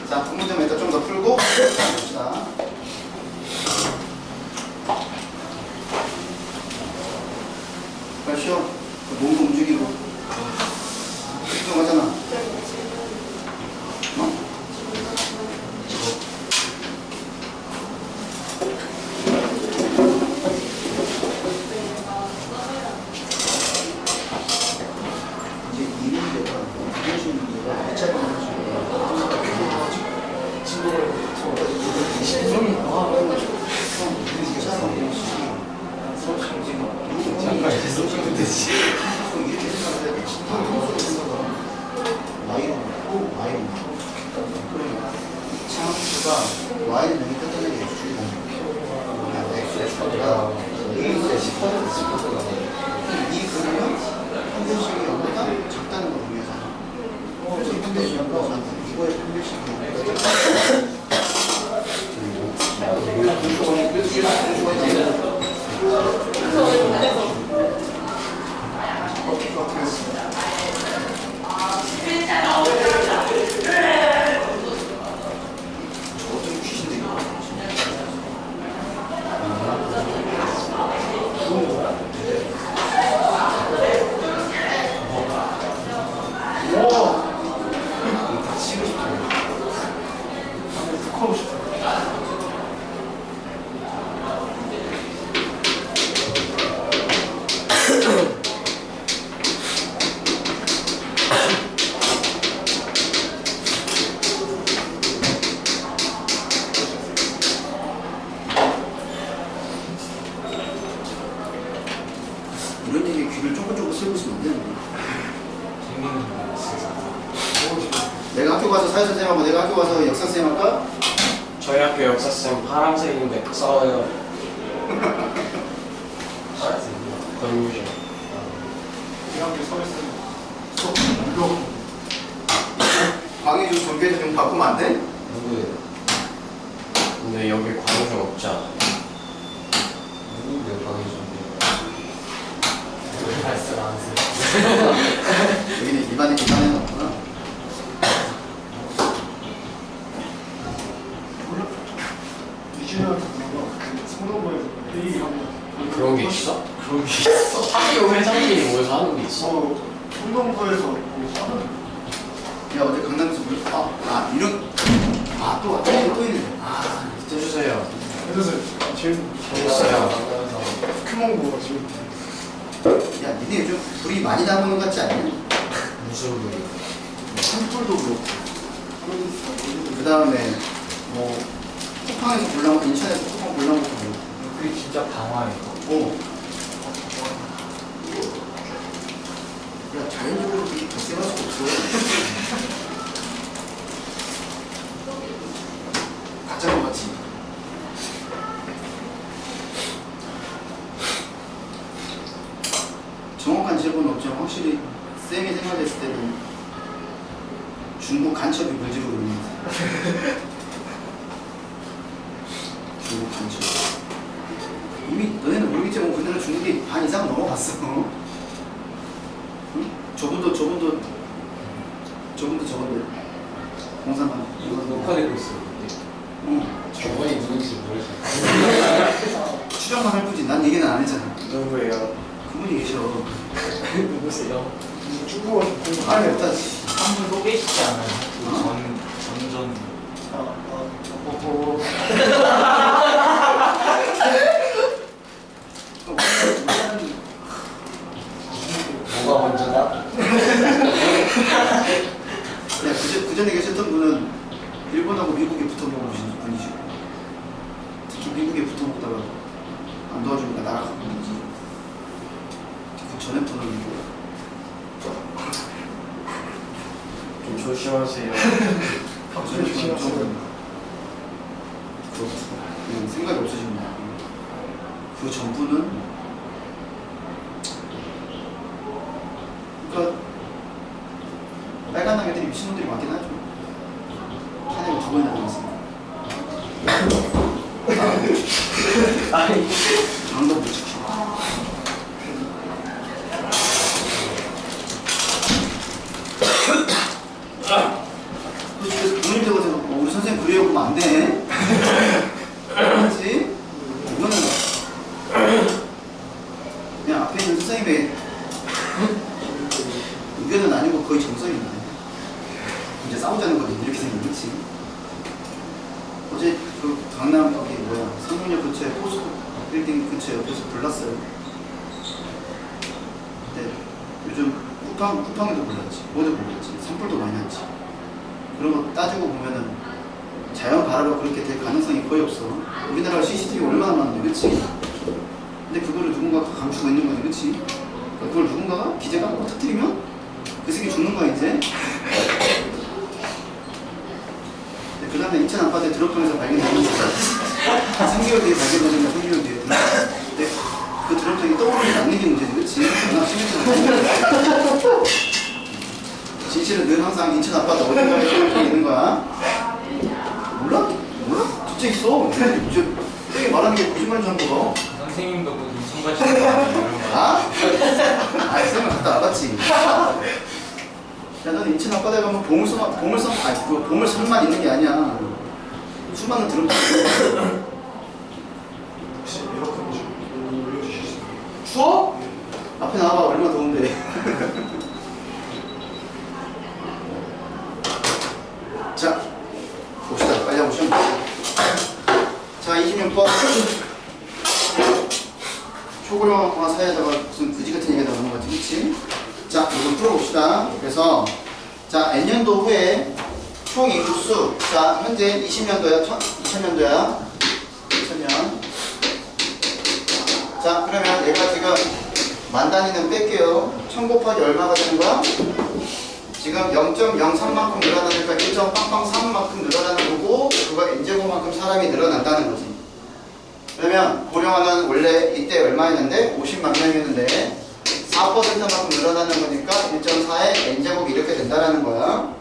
자, 한 문제만 일단 좀 더 풀고 봅시다. 빨리 쉬어. 몸도 움직이고. 걱정하잖아. 어? 이제 이 문제가 무슨 문제가 해체하는 잠깐 있었으면 되지. 창수가 y는 여기 끝내는 게 x축이다. x가 A의 10% 이 그림은 평균식이 0보다 작다는 걸 의미하잖아. 그래서 평균식이 0보다 작다. 이거의 평균식이 '네 내가 학교 가서 사회선생님하고 내가 학교 가서 역사선생님 할까? 저희 학교 역사쌤 파란색인데 싸워요. 권유죠. 강의 좀 전개도 좀 바꾸면 안 돼? 누구예요? 근데 여기 광주 없잖아. 누구예요? 방이 좀 발설 안 했어요. 여기는 일반인 기반에는 없구나. 그런 게 있어? 그런 게 있어? 학교 회장님이 모여서 하는 게 있어? 운동부에서 야 어제 강남에서 이런 또 있네. 진짜 주세요. 그래서 제일 재밌어요. 포켓몬고가 지금 야 니네 요즘 불이 많이 나오는 것 같지 않냐? 무슨 분이? 산불도 그렇고 그 다음에 뭐 쿠팡에서 골라온 거 인천에서 쿠팡 골라온 것도 그렇고 그게 진짜 방화예요. 야 자연적으로 그렇게 발생할 수가 없어. 가짜로 같이. 정확한 지역은 없지만 확실히 쌤이 생각했을 때는 중국 간첩이 물지로 그럽니다. 중국 간첩. 이미 너네는 모르겠지만 그들은 중국이 반 이상 넘어갔어. 응? 저분도 공산당. 녹화되고 있어요. 응. 저분이 누군지 모르겠어요. 추정만 할 뿐이지 난 얘기는 안 했잖아. 누구예요? 그분이 계셔. 누구세요? 중국어 공부 아니 일단 한분 또 계시지 않아요? 어? 전전. 뭐가 먼저다? 그 전에 계셨던 분은 일본하고 미국에 붙어 먹으신 분이시고 특히 미국에 붙어 먹다가 안 도와주니까 날아간 분이지. 그 전에 분은 좀 조심하세요. 그냥 생각이 없으십니다. 그 전분은 번 나왔습니다. 아니 방법 못 지키고. 부모님 되고 우리 선생님 그래요 그러면 안 돼. 그렇지? 이거는 그냥 앞에 있는 선생님의 의견은 아니고 거의 정설입니다. 이제 싸우자는 거지 이렇게 생긴 거지. 어제 그 강남 거기 뭐야 상문역 근처에 포스코 빌딩 근처에 옆에서 불났어요. 근데 요즘 쿠팡에도 불났지, 어디도 불났지, 산불도 많이 났지. 그런 거 따지고 보면은 자연 발화로 그렇게 될 가능성이 거의 없어. 우리나라 CCTV 얼마나 많은데, 그렇지? 근데 그거를 누군가가 감추고 있는 거지, 그렇지? 그걸 누군가가 기재가 뭐 터뜨리면 그 새끼 죽는 거야 이제. 그 다음에 인천 아파트에 드럼통에서 발견되는 거야. 3개월 뒤에 발견되는 거야, 3개월 뒤에. 근데 그 드럼통이 떠오르지 않는 게 문제지, 그렇지? 워낙 심해서. 진실은 늘 항상 인천 아파트 어딘가에 드럼통이 있는 거야. 몰라? 몰라? 진짜 있어. 저기 말하는 게 거짓말인 줄 알고 봐. 선생님도 그 인천 가시는 거 아니에요? 아? 아이, 쌤은 갔다 와봤지. 야, 너는 인천 앞바다에 가면 보물섬만 있는 게 아니야. 수많은 드럼통. 혹시 이렇게 좀 올려주실 수 있나요? 추워? 앞에 나와봐, 얼마나 더운데. 자, 봅시다. 빨리 한번 시험 봅시다. 자, 26번. 초고령화 사회에다가 무슨 그지 같은 얘기가 나오는 거지, 그치? 자, 이걸 풀어봅시다. 그래서, 자, N년도 후에 총 인구수, 자, 현재 20년도야, 2000년도야. 2000년. 자, 그러면 얘가 지금 만 단위는 뺄게요. 1000 곱하기 얼마가 되는 거야? 지금 0.03만큼 늘어나니까 1.빵빵3만큼 늘어나는 거고, 그거 n제곱만큼 사람이 늘어난다는 거지. 그러면 고령화는 원래 이때 얼마였는데? 50만 명이었는데 4%만큼 늘어나는 거니까 1.4에 n제곱 이렇게 된다는 거야.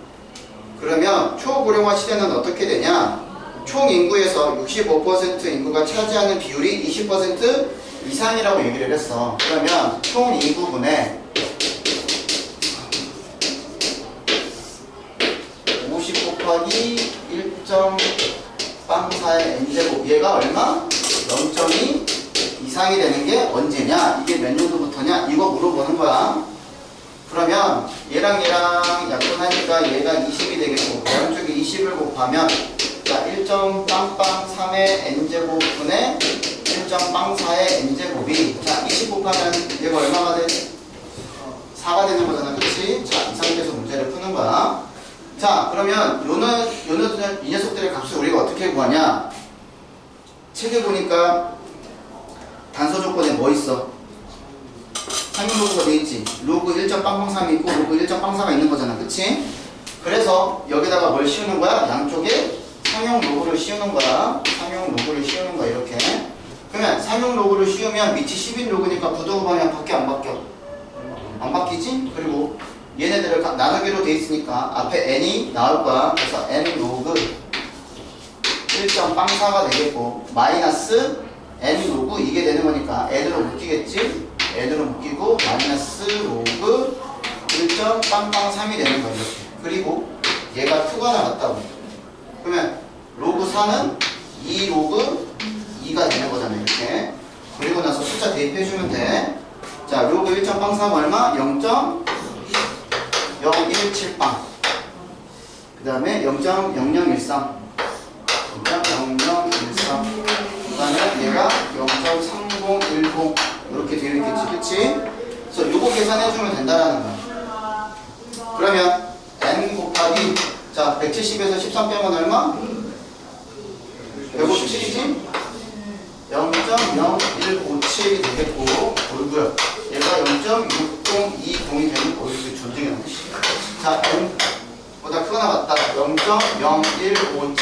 그러면 초고령화 시대는 어떻게 되냐? 총 인구에서 65% 인구가 차지하는 비율이 20% 이상이라고 얘기를 했어. 그러면 총 인구분의 50 곱하기 1.04의 n제곱, 얘가 얼마? 0.2 이상이 되는 게 언제냐? 이게 몇 년도부터냐? 이거 물어보는 거야. 그러면 얘랑 약분하니까 얘가 20이 되겠고, 양쪽에 20을 곱하면, 자, 1.3의 n제곱분의 1.04의 n제곱이, 자, 20 곱하면 얘가 얼마가 돼? 4가 되는 거잖아, 그치? 자, 이 상태에서 문제를 푸는 거야. 자, 그러면 이 녀석들의 값을 우리가 어떻게 구하냐? 책에 보니까 단서 조건에 뭐 있어? 상용 로그가 돼 있지. 로그 1.003이 있고 로그 1.04가 있는 거잖아, 그치? 그래서 여기다가 뭘 씌우는 거야? 양쪽에 상용 로그를 씌우는 거야. 상용 로그를 씌우는 거야, 이렇게. 그러면 상용 로그를 씌우면 밑이 10인 로그니까 부등호 방향 바뀌어 안 바뀌어? 안 바뀌지? 그리고 얘네들을 나누기로 돼 있으니까 앞에 n이 나올 거야. 그래서 n 로그 1.04가 되겠고, 마이너스 n 로그 이게 되는 거니까 n으로 묶이겠지? n으로 묶이고 마이너스 로그 1.03이 되는 거야, 이렇게. 그리고 얘가 2가 나왔다고. 그러면 로그 4는 2 로그 2가 되는 거잖아, 이렇게. 그리고 나서 숫자 대입해주면 돼. 자, 로그 1.03 얼마? 0.0178. 그 다음에 0.0013. 0.0013. 그 다음에 얘가 0.3010. 이렇게 되어 있겠지, 그치? 그래서 요거 계산해주면 된다라는 거야. 그러면 n 곱하기, 자, 170에서 13 빼면 얼마? 157이지? 0.0157이 되겠고, 어이구야. 얘가 0.6020이 되는, 어이구, 존중이 안 돼. 자, n보다 크거나 같다. 0.0157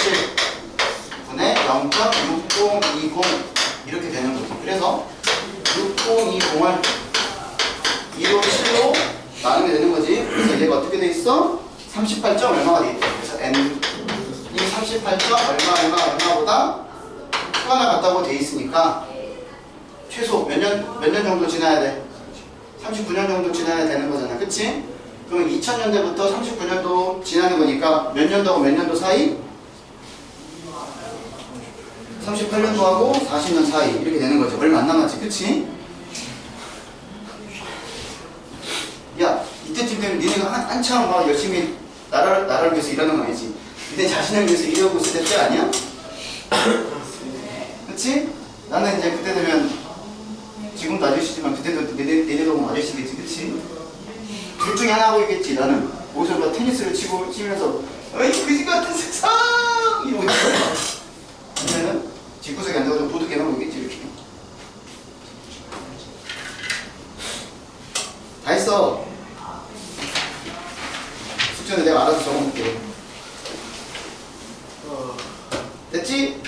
분의 0.6020 이렇게 되는 거지. 그래서 6020을 2로 7로 나누게 되는 거지. 그래서 얘가 어떻게 돼 있어? 38점 얼마가 돼 있다. 그래서 n이 38점 얼마보다 수가나 같다고 돼 있으니까 최소 몇 년 정도 지나야 돼? 39년 정도 지나야 되는 거잖아. 그치? 그럼 2000년대부터 39년도 지나는 거니까 몇 년도하고 몇 년도 사이? 38년도하고 40년 사이 이렇게 되는 거지. 얼마 안 남았지. 그치? 야, 이때쯤 되면 니네가 한참 막 열심히 나라를 위해서 일하는 거 아니지? 니네 자신을 위해서 일하고 있을 때 아니야? 그치? 나는 이제 그때 되면 지금도 아저씨지만 그때도 내내도 보면 아저씨겠지. 그치? 둘 중에 하나 하고 있겠지. 나는 거기서 막 테니스를 치면서 어이 그지 같은 세상 이러고 있어. 아니면은 집구석에 앉아서 보드게임 하고 있겠지. 이렇게 다 했어. 숙제는 내가 알아서 적어놓을게. 됐지?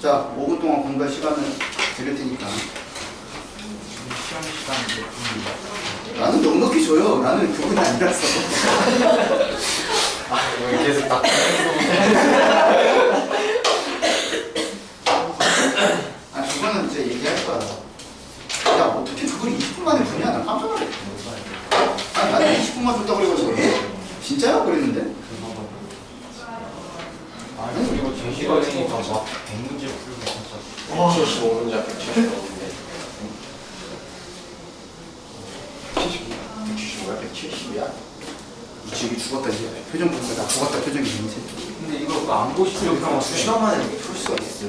자, 5분 동안 공부할 시간을 드릴 테니까. 시험 시간 몇 분인가? 나는 넉넉히 줘요. 나는 그건 아니라서. 이거 계속 딱 아, 그거는 이제 얘기할 거야. 야, 어떻게 그걸 20분 만에 부냐? 난 깜짝 놀랐어. 아니, 나는 20분만 줬다고 그래가지고. 진짜요? 그랬는데? 아니 그리고 제 시간이니까 막 100문제 풀고 진짜 175문제 175문제 175야? 170이야? 이 집이 죽었다 이제. 표정 보니까 나 죽었다 표정이 있는지. 근데 이거 안 보시려고 시간 만에 풀 수가 있어.